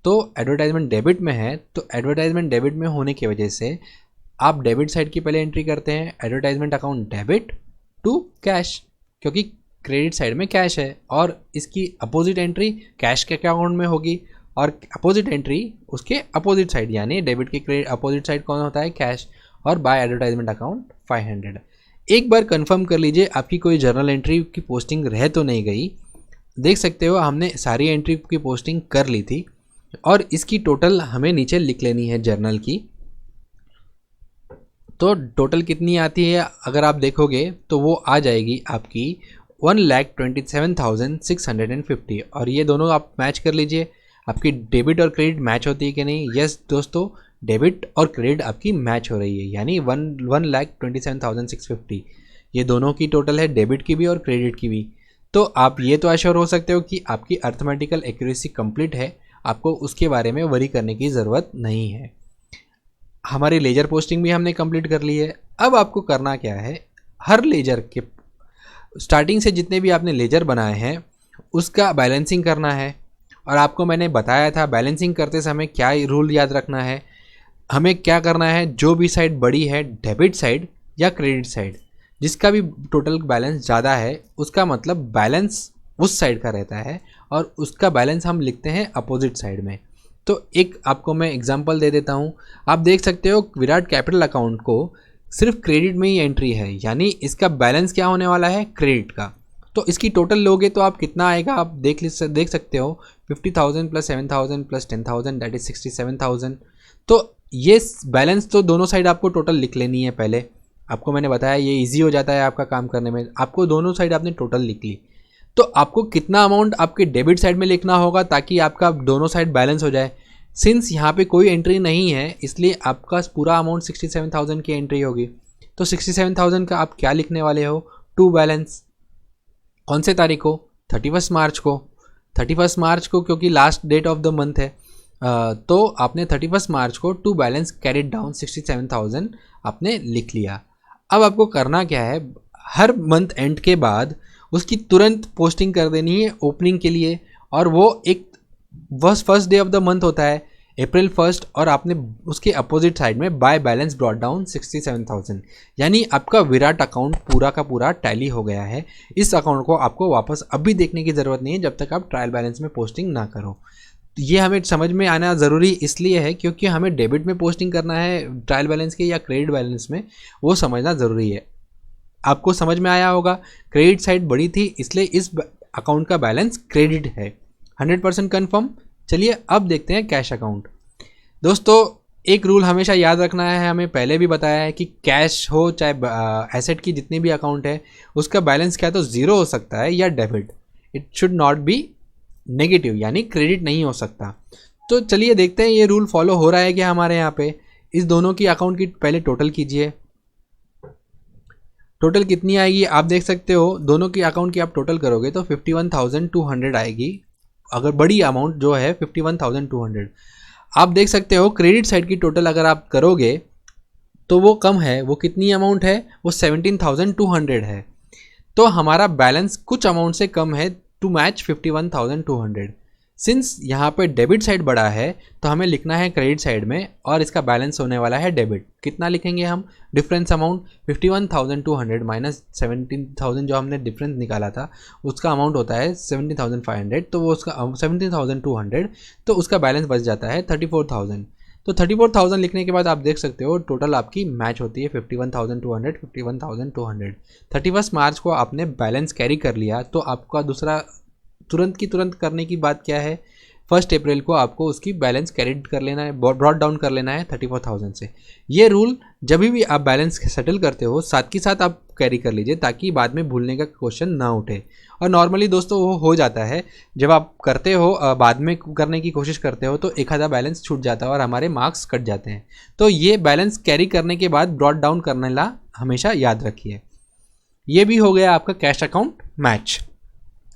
तो एडवर्टाइजमेंट डेबिट में है, तो एडवर्टाइजमेंट डेबिट में होने की वजह से आप डेबिट साइड की पहले एंट्री करते हैं, advertisement account debit to cash, क्योंकि क्रेडिट साइड में कैश है। और इसकी अपोजिट एंट्री कैश के अकाउंट में होगी और अपोजिट एंट्री उसके अपोजिट साइड, यानी डेबिट के क्रेडिट अपोजिट साइड कौन होता है, कैश। और बाय एडवर्टाइजमेंट अकाउंट 500। एक बार कंफर्म कर लीजिए आपकी कोई जर्नल एंट्री की पोस्टिंग रह तो नहीं गई। देख सकते हो हमने सारी एंट्री की पोस्टिंग कर ली थी और इसकी टोटल हमें नीचे लिख लेनी है जर्नल की। तो टोटल कितनी आती है अगर आप देखोगे तो वो आ जाएगी आपकी 1,27,650। और ये दोनों आप मैच कर लीजिए, आपकी डेबिट और क्रेडिट मैच होती है कि नहीं। यस दोस्तों, डेबिट और क्रेडिट आपकी मैच हो रही है, यानी 1,27,650 ये दोनों की टोटल है, डेबिट की भी और क्रेडिट की भी। तो आप ये तो एश्योर हो सकते हो कि आपकी अर्थमेटिकल एक्यूरेसी कंप्लीट है, आपको उसके बारे में वरी करने की ज़रूरत नहीं है। हमारी लेजर पोस्टिंग भी हमने कंप्लीट कर ली है। अब आपको करना क्या है, हर लेजर के स्टार्टिंग से जितने भी आपने लेजर बनाए हैं उसका बैलेंसिंग करना है। और आपको मैंने बताया था बैलेंसिंग करते समय क्या रूल याद रखना है, हमें क्या करना है, जो भी साइड बड़ी है डेबिट साइड या क्रेडिट साइड, जिसका भी टोटल बैलेंस ज़्यादा है उसका मतलब बैलेंस उस साइड का रहता है और उसका बैलेंस हम लिखते हैं अपोजिट साइड में। तो एक आपको मैं एग्जांपल दे देता हूँ। आप देख सकते हो विराट कैपिटल अकाउंट को सिर्फ क्रेडिट में ही एंट्री है, यानी इसका बैलेंस क्या होने वाला है, क्रेडिट का। तो इसकी टोटल लोगे तो आप कितना आएगा, आप देख सकते हो 50,000 प्लस 7,000 प्लस 10,000 दैट इज 67,000। तो ये बैलेंस तो दोनों साइड आपको टोटल लिख लेनी है पहले। आपको मैंने बताया ये इजी हो जाता है आपका काम करने में। आपको दोनों साइड आपने टोटल लिख ली, तो आपको कितना अमाउंट आपके डेबिट साइड में लिखना होगा ताकि आपका दोनों साइड बैलेंस हो जाए। सिंस यहाँ पे कोई एंट्री नहीं है इसलिए आपका पूरा अमाउंट 67,000 की एंट्री होगी। तो 67,000 का आप क्या लिखने वाले हो, टू बैलेंस। कौन से तारीख को, 31 मार्च को। 31 मार्च को क्योंकि last date of the month है, तो आपने 31 मार्च को टू बैलेंस कैरिड डाउन 67,000 आपने लिख लिया। अब आपको करना क्या है, हर मंथ एंड के बाद उसकी तुरंत पोस्टिंग कर देनी है ओपनिंग के लिए। और वो एक first day of the month होता है April 1 और आपने उसके अपोजिट साइड में बाय बैलेंस ब्रॉट डाउन 67,000, यानी आपका विराट अकाउंट पूरा का पूरा टैली हो गया है। इस अकाउंट को आपको वापस अभी देखने की ज़रूरत नहीं है जब तक आप ट्रायल बैलेंस में पोस्टिंग ना करो। ये हमें समझ में आना ज़रूरी इसलिए है क्योंकि हमें डेबिट में पोस्टिंग करना है ट्रायल बैलेंस के या क्रेडिट बैलेंस में, वो समझना ज़रूरी है। आपको समझ में आया होगा, क्रेडिट साइड बड़ी थी इसलिए इस अकाउंट का बैलेंस क्रेडिट है, 100% कन्फर्म। चलिए अब देखते हैं कैश अकाउंट। दोस्तों एक रूल हमेशा याद रखना है, हमें पहले भी बताया है कि कैश हो चाहे एसेट की जितनी भी अकाउंट है उसका बैलेंस क्या तो ज़ीरो हो सकता है या debit, it should not be negative, यानी क्रेडिट नहीं हो सकता। तो चलिए देखते हैं ये रूल फॉलो हो रहा है क्या हमारे यहाँ पे। इस दोनों की अकाउंट की पहले टोटल कीजिए, टोटल कितनी आएगी आप देख सकते हो। दोनों की अकाउंट की आप टोटल करोगे तो 51,200 आएगी। अगर बड़ी अमाउंट जो है 51,200 आप देख सकते हो। क्रेडिट साइड की टोटल अगर आप करोगे तो वो कम है, वो कितनी अमाउंट है, वो 17,200 है। तो हमारा बैलेंस कुछ अमाउंट से कम है टू मैच 51,200। सिंस यहाँ पे डेबिट साइड बड़ा है तो हमें लिखना है क्रेडिट साइड में और इसका बैलेंस होने वाला है डेबिट। कितना लिखेंगे हम, डिफरेंस अमाउंट 51,200 माइनस 17,000 जो हमने डिफरेंस निकाला था उसका अमाउंट होता है 17,500, तो वो उसका 17,200, तो उसका बैलेंस बच जाता है 34,000। तो 34,000 लिखने के बाद आप देख सकते हो टोटल आपकी मैच होती है 51,200 51,200। 31 मार्च को आपने बैलेंस कैरी कर लिया तो आपका दूसरा तुरंत की तुरंत करने की बात क्या है, 1 अप्रैल को आपको उसकी बैलेंस कैरिड कर लेना है, ब्रॉट डाउन कर लेना है 34,000 से। ये रूल जब भी आप बैलेंस सेटल करते हो साथ के साथ आप कैरी कर लीजिए, ताकि बाद में भूलने का क्वेश्चन ना उठे। और नॉर्मली दोस्तों वो हो जाता है, जब आप करते हो बाद में करने की कोशिश करते हो तो एक आधा बैलेंस छूट जाता है और हमारे मार्क्स कट जाते हैं। तो ये बैलेंस कैरी करने के बाद ब्रॉट डाउन करने ला हमेशा याद रखिए। ये भी हो गया आपका कैश अकाउंट मैच।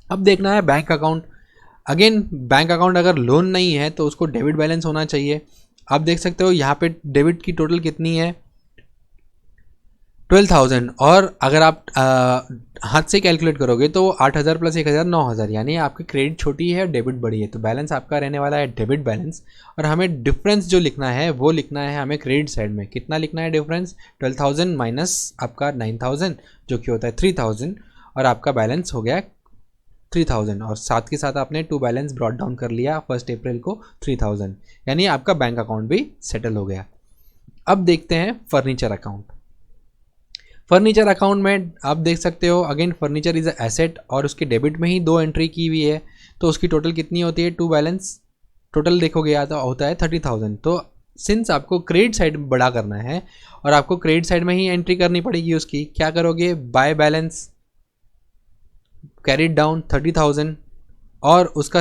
अब देखना है bank account. Again bank account अगर लोन नहीं है तो उसको डेबिट बैलेंस होना चाहिए। आप देख सकते हो यहाँ पे डेबिट की टोटल कितनी है 12,000, और अगर आप हाथ से कैलकुलेट करोगे तो 8,000 प्लस 1,000 9,000, यानी आपकी क्रेडिट छोटी है डेबिट बड़ी है, तो बैलेंस आपका रहने वाला है डेबिट बैलेंस। और हमें डिफरेंस जो लिखना है वो लिखना है हमें क्रेडिट साइड में। कितना लिखना है डिफरेंस 12,000 माइनस आपका 9,000 जो कि होता है 3,000, और आपका बैलेंस हो गया 3,000, और साथ के साथ आपने 2 बैलेंस ब्रॉट डाउन कर लिया 1 अप्रैल को 3,000, यानी आपका बैंक अकाउंट भी सेटल हो गया। अब देखते हैं फर्नीचर अकाउंट। फर्नीचर अकाउंट में आप देख सकते हो again furniture is a asset, और उसके डेबिट में ही 2 एंट्री की हुई है, तो उसकी टोटल कितनी होती है 2 बैलेंस टोटल देखोगे या तो होता है 30,000। तो सिंस आपको क्रेडिट साइड बड़ा करना है और आपको क्रेडिट साइड में ही एंट्री करनी पड़ेगी उसकी, क्या करोगे बाय बैलेंस कैरिड डाउन 30,000, और उसका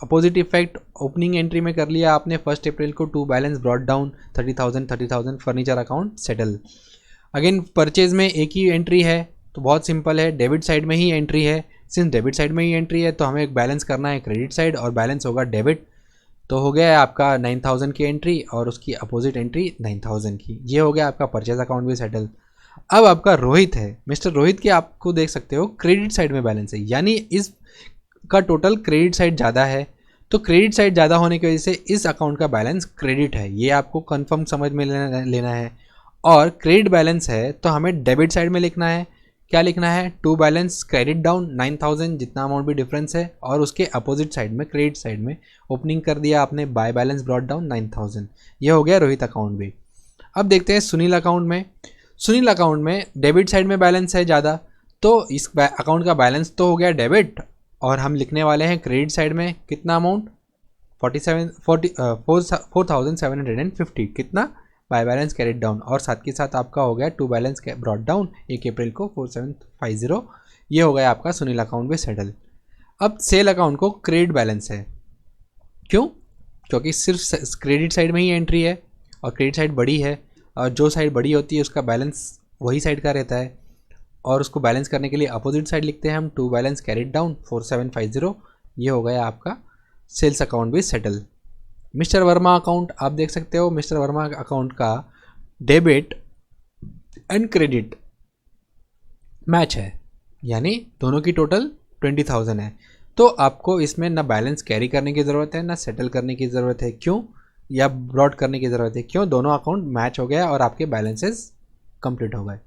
अपोजिट इफेक्ट ओपनिंग एंट्री में कर लिया आपने 1 अप्रैल को 2 balance brought down 30,000 furniture account settle. Again purchase में एक ही एंट्री है तो बहुत सिंपल है, डेबिट साइड में ही एंट्री है। सिंस डेबिट साइड में ही एंट्री है तो हमें एक बैलेंस करना है क्रेडिट साइड, और बैलेंस होगा डेबिट। तो हो गया है आपका 9,000 की एंट्री और उसकी अपोजिट एंट्री 9,000 की। ये हो गया आपका परचेज अकाउंट भी सेटल। अब आपका रोहित है, मिस्टर रोहित के आपको देख सकते हो क्रेडिट साइड में बैलेंस है, यानी इस का टोटल क्रेडिट साइड ज़्यादा है, तो क्रेडिट साइड ज़्यादा होने की वजह से इस अकाउंट का बैलेंस क्रेडिट है, ये आपको कंफर्म समझ में लेना है। और क्रेडिट बैलेंस है तो हमें डेबिट साइड में लिखना है, क्या लिखना है 2 बैलेंस क्रेडिट डाउन 9,000 जितना अमाउंट भी डिफरेंस है, और उसके अपोजिट साइड में क्रेडिट साइड में ओपनिंग कर दिया आपने बाय बैलेंस ब्रॉट डाउन 9,000। ये हो गया रोहित अकाउंट भी। अब देखते हैं सुनील अकाउंट में। सुनील अकाउंट में डेबिट साइड में बैलेंस है ज़्यादा, तो इस अकाउंट का बैलेंस तो हो गया डेबिट, और हम लिखने वाले हैं क्रेडिट साइड में कितना अमाउंट 4,750 कितना बाय बैलेंस कैरिड डाउन, और साथ के साथ आपका हो गया 2 बैलेंस ब्रॉट डाउन 1 अप्रैल को 4,750। ये हो गया आपका सुनील अकाउंट भी सेटल। अब सेल अकाउंट को क्रेडिट बैलेंस है, क्यों? क्योंकि सिर्फ क्रेडिट साइड में ही एंट्री है और क्रेडिट साइड बड़ी है, और जो साइड बड़ी होती है उसका बैलेंस वही साइड का रहता है, और उसको बैलेंस करने के लिए अपोजिट साइड लिखते हैं हम 2 बैलेंस कैरिड डाउन 4,750। ये हो गया आपका सेल्स अकाउंट भी सेटल। मिस्टर वर्मा अकाउंट आप देख सकते हो, मिस्टर वर्मा अकाउंट का डेबिट एंड क्रेडिट मैच है, यानी दोनों की टोटल 20,000 है, तो आपको इसमें ना बैलेंस कैरी करने की ज़रूरत है ना सेटल करने की ज़रूरत है। क्यों? या ब्रॉड करने की ज़रूरत है, क्यों? दोनों अकाउंट मैच हो गया और आपके बैलेंसेस कंप्लीट हो गए।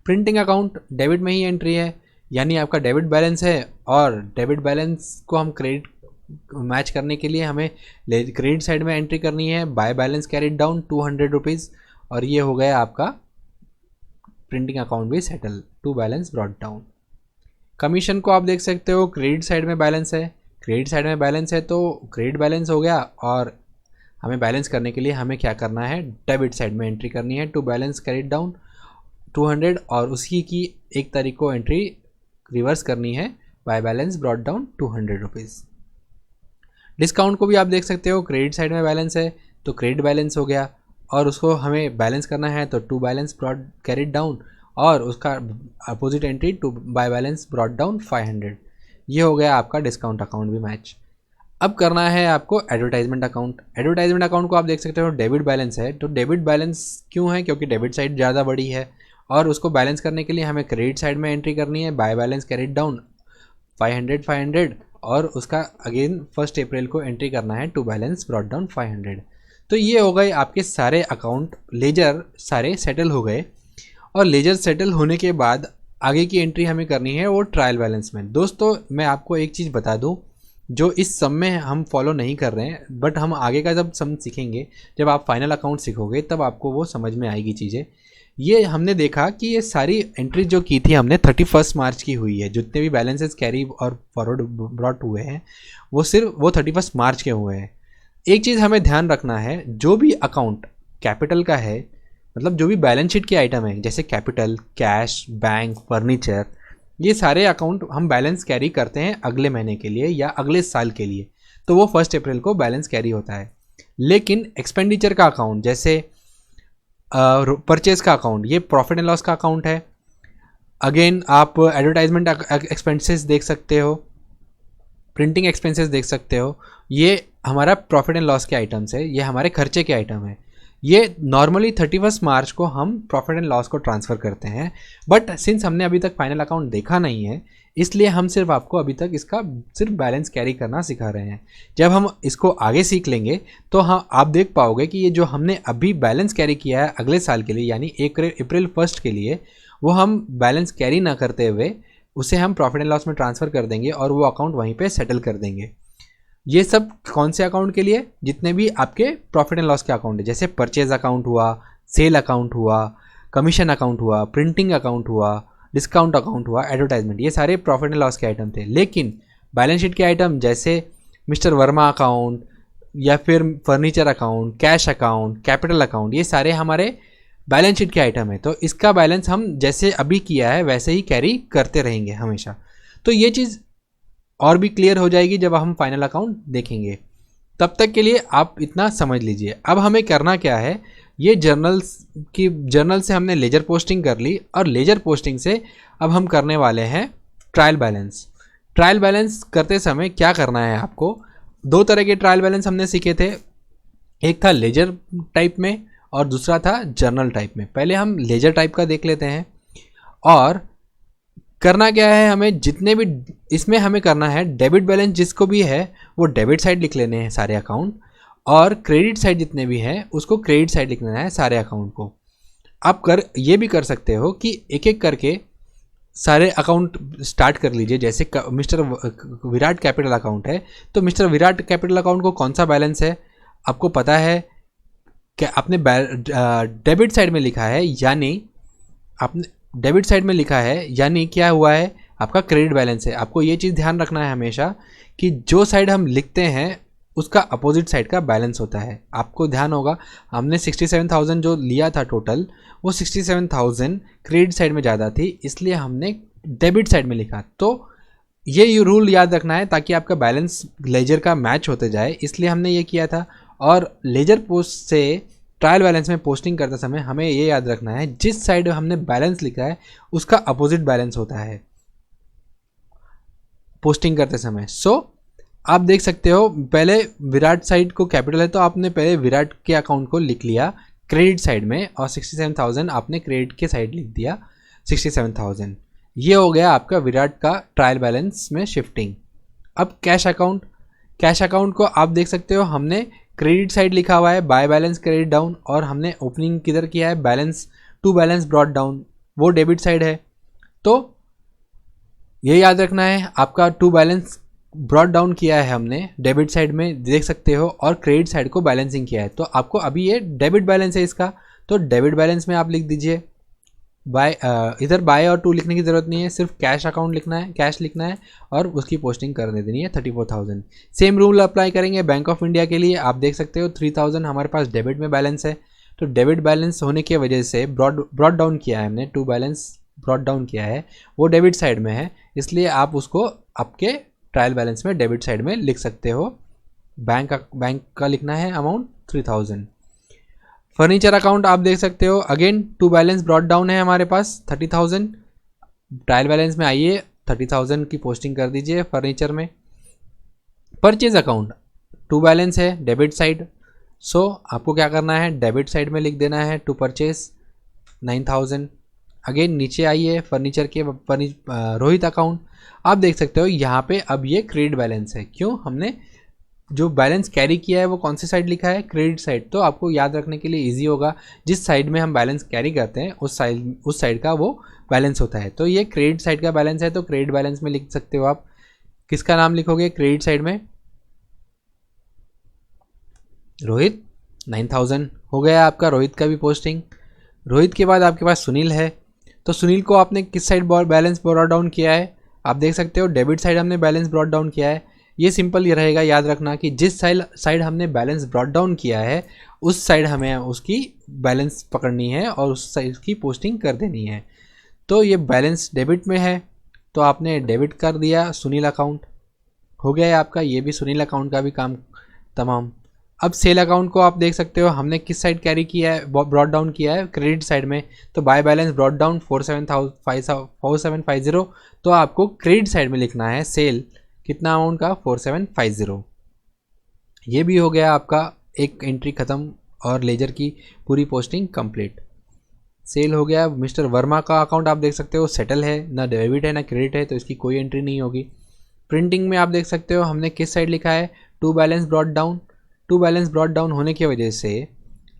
प्रिंटिंग अकाउंट डेबिट में ही एंट्री है, यानी आपका डेबिट बैलेंस है, और डेबिट बैलेंस को हम क्रेडिट मैच करने के लिए हमें क्रेडिट साइड में एंट्री करनी है by balance carried down 200 rupees, और ये हो गया आपका प्रिंटिंग अकाउंट भी settle 2 balance brought down. Commission को आप देख सकते हो क्रेडिट साइड में बैलेंस है, क्रेडिट साइड में बैलेंस है तो क्रेडिट बैलेंस हो गया, और हमें बैलेंस करने के लिए हमें क्या करना है डेबिट साइड में एंट्री करनी है 2 बैलेंस कैरिड डाउन 200, और उसी की 1 तारीख को एंट्री रिवर्स करनी है by balance brought down 200 rupees. Discount को भी आप देख सकते हो क्रेडिट साइड में बैलेंस है तो क्रेडिट बैलेंस हो गया, और उसको हमें बैलेंस करना है तो 2 बैलेंस ब्रॉट कैरिड डाउन, और उसका opposite entry 2 by balance brought down 500। ये हो गया आपका डिस्काउंट अकाउंट भी मैच। अब करना है आपको एडवर्टाइजमेंट अकाउंट। एडवर्टाइजमेंट अकाउंट को आप देख सकते हो डेबिट बैलेंस है, तो डेबिट बैलेंस क्यों है? क्योंकि डेबिट साइड ज़्यादा बड़ी है, और उसको बैलेंस करने के लिए हमें क्रेडिट साइड में एंट्री करनी है बाय बैलेंस कैरिड डाउन 500, और उसका अगेन 1 अप्रैल को एंट्री करना है 2 बैलेंस ब्रॉट डाउन 500। तो ये हो गए आपके सारे अकाउंट लेजर सारे सेटल हो गए, और लेजर सेटल होने के बाद आगे की एंट्री हमें करनी है वो ट्रायल बैलेंस में। दोस्तों मैं आपको एक चीज़ बता दूं, जो इस सम में हम फॉलो नहीं कर रहे हैं, बट हम आगे का जब सम सीखेंगे, जब आप फाइनल अकाउंट सीखोगे तब आपको वो समझ में आएगी चीज़ें। ये हमने देखा कि ये सारी एंट्री जो की थी हमने 31 मार्च की हुई है। जितने भी बैलेंसेस कैरी और फॉरवर्ड ब्रॉट हुए हैं वो सिर्फ वो 31 मार्च के हुए हैं। एक चीज़ हमें ध्यान रखना है, जो भी अकाउंट कैपिटल का है, मतलब जो भी बैलेंस शीट के आइटम है जैसे कैपिटल, कैश, बैंक, फर्नीचर, ये सारे अकाउंट हम बैलेंस कैरी करते हैं अगले महीने के लिए या अगले साल के लिए, तो वो 1 अप्रैल को बैलेंस कैरी होता है। लेकिन एक्सपेंडिचर का अकाउंट जैसे परचेज का अकाउंट, ये प्रॉफिट एंड लॉस का अकाउंट है। अगेन आप एडवर्टाइजमेंट एक्सपेंसेस देख सकते हो, प्रिंटिंग एक्सपेंसेस देख सकते हो, ये हमारा प्रॉफिट एंड लॉस के आइटम्स है, ये हमारे खर्चे के आइटम है। ये नॉर्मली 31 मार्च को हम प्रॉफिट एंड लॉस को ट्रांसफ़र करते हैं, बट सिंस हमने अभी तक फाइनल अकाउंट देखा नहीं है इसलिए हम सिर्फ आपको अभी तक इसका सिर्फ बैलेंस कैरी करना सिखा रहे हैं। जब हम इसको आगे सीख लेंगे तो हाँ आप देख पाओगे कि ये जो हमने अभी बैलेंस कैरी किया है अगले साल के लिए यानी अप्रैल 1 के लिए, वो हम बैलेंस कैरी ना करते हुए उसे हम प्रॉफिट एंड लॉस में ट्रांसफ़र कर देंगे और वो अकाउंट वहीं पे सेटल कर देंगे। ये सब कौन से अकाउंट के लिए? जितने भी आपके प्रॉफिट एंड लॉस के अकाउंट है, जैसे परचेज अकाउंट हुआ, सेल अकाउंट हुआ, कमीशन अकाउंट हुआ, प्रिंटिंग अकाउंट हुआ, डिस्काउंट अकाउंट हुआ, एडवर्टाइजमेंट, ये सारे प्रॉफिट एंड लॉस के आइटम थे। लेकिन बैलेंस शीट के आइटम जैसे मिस्टर वर्मा अकाउंट या फिर furniture account, cash account, capital account, ये सारे हमारे बैलेंस शीट के आइटम है। तो इसका बैलेंस हम जैसे अभी किया है वैसे ही कैरी करते रहेंगे हमेशा। तो ये चीज़ और भी क्लियर हो जाएगी जब हम फाइनल अकाउंट देखेंगे। तब तक के लिए आप इतना समझ लीजिए। अब हमें करना क्या है, ये जर्नल से हमने लेजर पोस्टिंग कर ली और लेजर पोस्टिंग से अब हम करने वाले हैं ट्रायल बैलेंस। ट्रायल बैलेंस करते समय क्या करना है आपको, 2 तरह के ट्रायल बैलेंस हमने सीखे थे, एक था लेजर टाइप में और दूसरा था जर्नल टाइप में। पहले हम लेजर टाइप का देख लेते हैं। और करना क्या है, हमें जितने भी इसमें हमें करना है डेबिट बैलेंस जिसको भी है वो डेबिट साइड लिख लेने हैं सारे अकाउंट, और क्रेडिट साइड जितने भी हैं उसको क्रेडिट साइड लिख लेना है सारे अकाउंट को। आप ये भी कर सकते हो कि एक एक करके सारे अकाउंट स्टार्ट कर लीजिए। जैसे मिस्टर विराट कैपिटल अकाउंट है तो मिस्टर विराट कैपिटल अकाउंट को कौन सा बैलेंस है आपको पता है कि आपने डेबिट साइड में लिखा है, यानी आपने डेबिट साइड में लिखा है यानी क्या हुआ है, आपका क्रेडिट बैलेंस है। आपको ये चीज़ ध्यान रखना है हमेशा कि जो साइड हम लिखते हैं उसका अपोजिट साइड का बैलेंस होता है। आपको ध्यान होगा हमने 67,000 जो लिया था टोटल, वो 67,000 क्रेडिट साइड में ज़्यादा थी इसलिए हमने डेबिट साइड में लिखा। तो ये रूल याद रखना है ताकि आपका बैलेंस लेजर का मैच होते जाए, इसलिए हमने ये किया था। और लेजर पोस्ट से ट्रायल बैलेंस में पोस्टिंग करते समय हमें ये याद रखना है जिस साइड हमने बैलेंस लिखा है उसका अपोजिट बैलेंस होता है पोस्टिंग करते समय। आप देख सकते हो पहले विराट साइड को कैपिटल है तो आपने पहले विराट के अकाउंट को लिख लिया क्रेडिट साइड में और 67,000 आपने क्रेडिट के साइड लिख दिया 67,000। ये हो गया आपका विराट का ट्रायल बैलेंस में शिफ्टिंग। अब कैश अकाउंट को आप देख सकते हो हमने क्रेडिट साइड लिखा हुआ है बाय बैलेंस क्रेडिट डाउन, और हमने ओपनिंग किधर किया है balance to balance brought down, वो डेबिट साइड है। तो ये याद रखना है आपका टू बैलेंस ब्रॉट डाउन किया है हमने डेबिट साइड में देख सकते हो, और क्रेडिट साइड को बैलेंसिंग किया है। तो आपको अभी ये डेबिट बैलेंस है इसका, तो डेबिट बैलेंस में आप लिख दीजिए बाय, इधर बाय और टू लिखने की ज़रूरत नहीं है, सिर्फ कैश अकाउंट लिखना है, कैश लिखना है और उसकी पोस्टिंग कर देनी है 34,000। सेम रूल अप्लाई करेंगे बैंक ऑफ इंडिया के लिए। आप देख सकते हो 3,000 हमारे पास डेबिट में बैलेंस है, तो डेबिट बैलेंस होने की वजह से ब्रॉड डाउन किया है हमने, टू बैलेंस ब्रॉड डाउन किया है, वो डेबिट साइड में है, इसलिए आप उसको आपके ट्रायल बैलेंस में डेबिट साइड में लिख सकते हो। बैंक का लिखना है अमाउंट 3,000। फर्नीचर अकाउंट आप देख सकते हो again to balance brought down है हमारे पास 30,000, ट्रायल बैलेंस में आइए 30,000 की पोस्टिंग कर दीजिए फर्नीचर में। परचेज अकाउंट टू बैलेंस है डेबिट साइड, आपको क्या करना है डेबिट साइड में लिख देना है टू परचेज 9,000। अगेन नीचे आइए फर्नीचर के रोहित अकाउंट, आप देख सकते हो यहाँ पे अब ये क्रेडिट बैलेंस है। क्यों, हमने जो बैलेंस कैरी किया है वो कौन सी साइड लिखा है, क्रेडिट साइड। तो आपको याद रखने के लिए इजी होगा जिस साइड में हम बैलेंस कैरी करते हैं उस साइड का वो बैलेंस होता है। तो ये क्रेडिट साइड का बैलेंस है, तो क्रेडिट बैलेंस में लिख सकते हो आप। किसका नाम लिखोगे क्रेडिट साइड में, रोहित, 9,000 हो गया आपका रोहित का भी पोस्टिंग। रोहित के बाद आपके पास सुनील है। तो सुनील को आपने किस साइड बैलेंस ब्रॉट डाउन किया है, आप देख सकते हो डेबिट साइड हमने बैलेंस ब्रॉट डाउन किया है। ये सिंपल ये रहेगा, याद रखना कि जिस साइड हमने बैलेंस ब्रॉट डाउन किया है उस साइड हमें उसकी बैलेंस पकड़नी है और उस साइड की पोस्टिंग कर देनी है। तो ये बैलेंस डेबिट में है तो आपने डेबिट कर दिया, सुनील अकाउंट हो गया है आपका, ये भी सुनील अकाउंट का भी काम तमाम। अब सेल अकाउंट को आप देख सकते हो हमने किस साइड कैरी किया है, ब्रॉट डाउन किया है क्रेडिट साइड में। तो बाय बैलेंस ब्रॉट डाउन 4750, तो आपको क्रेडिट साइड में लिखना है सेल कितना अमाउंट का 4750। ये भी हो गया आपका एक एंट्री ख़त्म और लेजर की पूरी पोस्टिंग कंप्लीट। सेल हो गया। मिस्टर वर्मा का अकाउंट आप देख सकते हो सेटल है, ना डेबिट है ना क्रेडिट है, तो इसकी कोई एंट्री नहीं होगी। प्रिंटिंग में आप देख सकते हो हमने किस साइड लिखा है, to balance brought down. To balance brought down होने की वजह से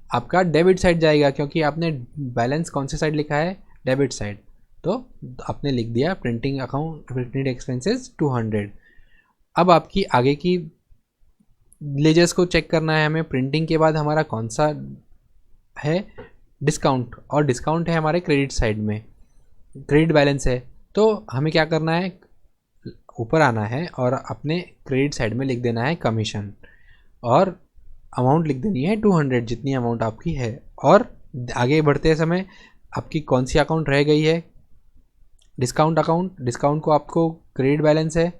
आपका डेबिट साइड जाएगा, क्योंकि आपने बैलेंस कौन से साइड लिखा है, डेबिट साइड। तो आपने लिख दिया प्रिंटिंग अकाउंट प्रिंटेड एक्सपेंसेस 200। अब आपकी आगे की लेजर्स को चेक करना है हमें। प्रिंटिंग के बाद हमारा कौन सा है, डिस्काउंट, और डिस्काउंट है हमारे क्रेडिट साइड में, क्रेडिट बैलेंस है। तो हमें क्या करना है, ऊपर आना है और अपने क्रेडिट साइड में लिख देना है कमीशन, और अमाउंट लिख देनी है 200 जितनी अमाउंट आपकी है। और आगे बढ़ते समय आपकी कौन सी अकाउंट रह गई है, डिस्काउंट अकाउंट। डिस्काउंट को आपको क्रेडिट बैलेंस है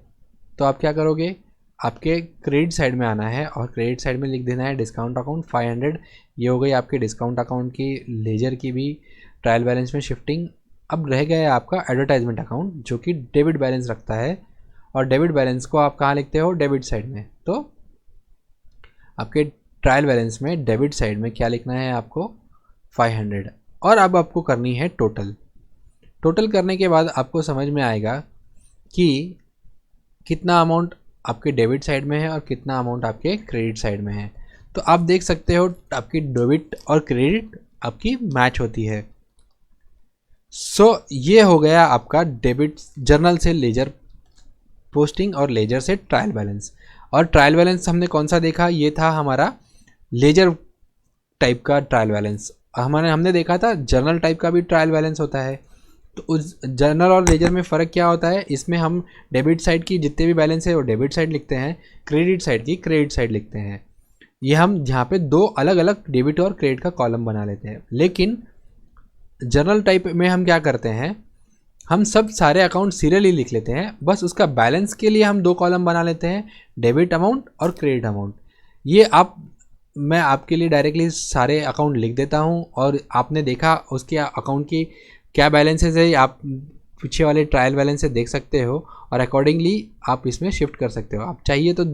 तो आप क्या करोगे, आपके क्रेडिट साइड में आना है और क्रेडिट साइड में लिख देना है डिस्काउंट अकाउंट 500। ये हो गई आपके डिस्काउंट अकाउंट की लेजर की भी ट्रायल बैलेंस में शिफ्टिंग। अब रह गया आपका एडवर्टाइजमेंट अकाउंट जो कि डेबिट बैलेंस रखता है, और डेबिट बैलेंस को आप कहाँ लिखते हो, डेबिट साइड में। तो आपके ट्रायल बैलेंस में डेबिट साइड में क्या लिखना है आपको, 500। और अब आपको करनी है टोटल। टोटल करने के बाद आपको समझ में आएगा कि कितना अमाउंट आपके डेबिट साइड में है और कितना अमाउंट आपके क्रेडिट साइड में है। तो आप देख सकते हो आपकी डेबिट और क्रेडिट आपकी मैच होती है। ये हो गया आपका डेबिट जर्नल से लेजर पोस्टिंग और लेजर से ट्रायल बैलेंस। और ट्रायल बैलेंस हमने कौन सा देखा, ये था हमारा लेजर टाइप का ट्रायल बैलेंस। हमने देखा था जर्नल टाइप का भी ट्रायल बैलेंस होता है। तो उस जर्नल और लेजर में फ़र्क क्या होता है, इसमें हम डेबिट साइड की जितने भी बैलेंस है वो डेबिट साइड लिखते हैं, क्रेडिट साइड की क्रेडिट साइड लिखते हैं। ये हम यहाँ पे दो अलग अलग डेबिट और क्रेडिट का कॉलम बना लेते हैं। लेकिन जर्नल टाइप में हम क्या करते हैं, हम सब सारे अकाउंट सीरियली लिख लेते हैं, बस उसका बैलेंस के लिए हम दो कॉलम बना लेते हैं, डेबिट अमाउंट और क्रेडिट अमाउंट। ये मैं आपके लिए डायरेक्टली सारे अकाउंट लिख देता हूँ और आपने देखा उसके अकाउंट की क्या बैलेंसेस है, आप पीछे वाले ट्रायल बैलेंस से देख सकते हो और अकॉर्डिंगली आप इसमें शिफ्ट कर सकते हो। आप चाहिए तो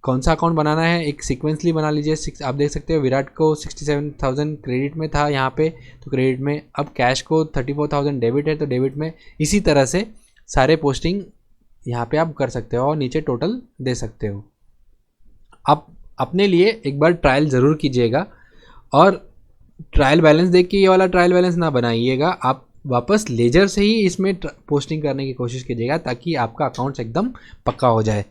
कौन सा अकाउंट बनाना है एक सीक्वेंसली बना लीजिए। आप देख सकते हो विराट को 67,000 क्रेडिट में था यहाँ पे, तो क्रेडिट में। अब कैश को 34,000 डेबिट है तो डेबिट में। इसी तरह से सारे पोस्टिंग यहाँ पे आप कर सकते हो और नीचे टोटल दे सकते हो। आप अपने लिए एक बार ट्रायल ज़रूर कीजिएगा और ट्रायल बैलेंस देख के ये वाला ट्रायल बैलेंस ना बनाइएगा, आप वापस लेजर से ही इसमें पोस्टिंग करने की कोशिश कीजिएगा ताकि आपका अकाउंट्स एकदम पक्का हो जाए।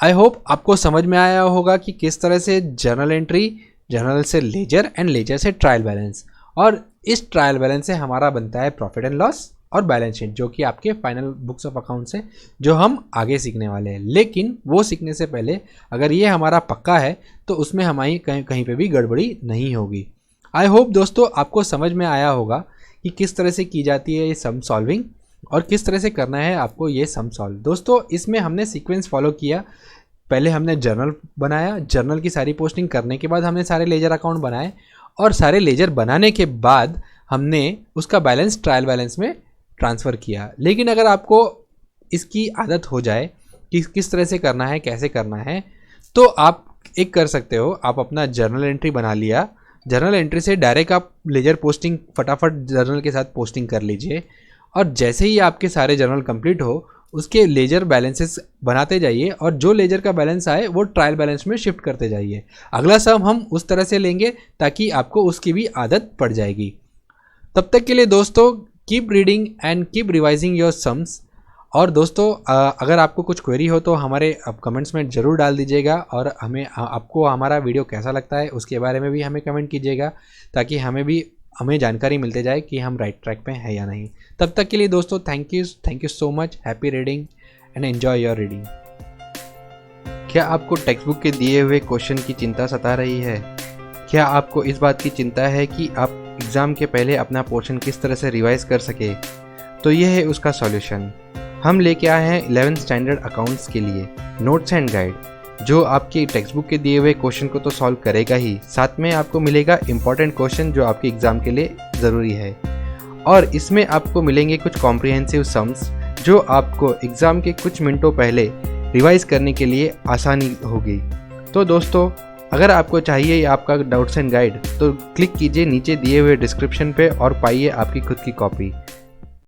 आई होप आपको समझ में आया होगा कि किस तरह से जर्नल एंट्री, जर्नल से लेजर एंड लेजर से ट्रायल बैलेंस, और इस ट्रायल बैलेंस से हमारा बनता है प्रॉफिट एंड लॉस और बैलेंस शीट, जो कि आपके फाइनल बुक्स ऑफ अकाउंट्स हैं जो हम आगे सीखने वाले हैं। लेकिन वो सीखने से पहले अगर ये हमारा पक्का है तो उसमें हमारी कहीं पे भी गड़बड़ी नहीं होगी। आई होप दोस्तों आपको समझ में आया होगा कि किस तरह से की जाती है ये सम सॉल्विंग और किस तरह से करना है आपको ये सम सॉल्व। दोस्तों इसमें हमने सीक्वेंस फॉलो किया। पहले हमने जर्नल बनाया, जर्नल की सारी पोस्टिंग करने के बाद हमने सारे लेजर अकाउंट बनाए, और सारे लेजर बनाने के बाद हमने उसका बैलेंस ट्रायल बैलेंस में ट्रांसफ़र किया। लेकिन अगर आपको इसकी आदत हो जाए कि किस तरह से करना है, कैसे करना है, तो आप एक कर सकते हो, आप अपना जर्नल एंट्री बना लिया, जर्नल एंट्री से डायरेक्ट आप लेजर पोस्टिंग फटाफट जर्नल के साथ पोस्टिंग कर लीजिए, और जैसे ही आपके सारे जर्नल कंप्लीट हो उसके लेजर बैलेंसेस बनाते जाइए, और जो लेजर का बैलेंस आए वो ट्रायल बैलेंस में शिफ्ट करते जाइए। अगला सम हम उस तरह से लेंगे ताकि आपको उसकी भी आदत पड़ जाएगी। तब तक के लिए दोस्तों keep reading and keep revising your sums, और दोस्तों अगर आपको कुछ क्वेरी हो तो हमारे कमेंट्स में ज़रूर डाल दीजिएगा, और आपको हमारा वीडियो कैसा लगता है उसके बारे में भी हमें कमेंट कीजिएगा, ताकि हमें जानकारी मिलते जाए कि हम राइट ट्रैक पे हैं या नहीं। तब तक के लिए दोस्तों thank you so much. Happy reading and enjoy your reading. क्या आपको टेक्स्ट बुक के दिए हुए क्वेश्चन की चिंता सता रही है? क्या आपको इस बात की चिंता है कि आप एग्ज़ाम के पहले अपना पोर्शन किस तरह से रिवाइज कर सके? तो यह है उसका सॉल्यूशन। हम लेके आए हैं 11th स्टैंडर्ड अकाउंट्स के लिए नोट्स एंड गाइड, जो आपकी टेक्स्ट बुक के दिए हुए क्वेश्चन को तो सॉल्व करेगा ही, साथ में आपको मिलेगा इंपॉर्टेंट क्वेश्चन जो आपके एग्ज़ाम के लिए ज़रूरी है। और इसमें आपको मिलेंगे कुछ कॉम्प्रिहेंसिव सम्स जो आपको एग्ज़ाम के कुछ मिनटों पहले रिवाइज करने के लिए आसानी होगी। तो दोस्तों अगर आपको चाहिए आपका नोट्स एंड गाइड तो क्लिक कीजिए नीचे दिए हुए डिस्क्रिप्शन पे और पाइए आपकी खुद की कॉपी।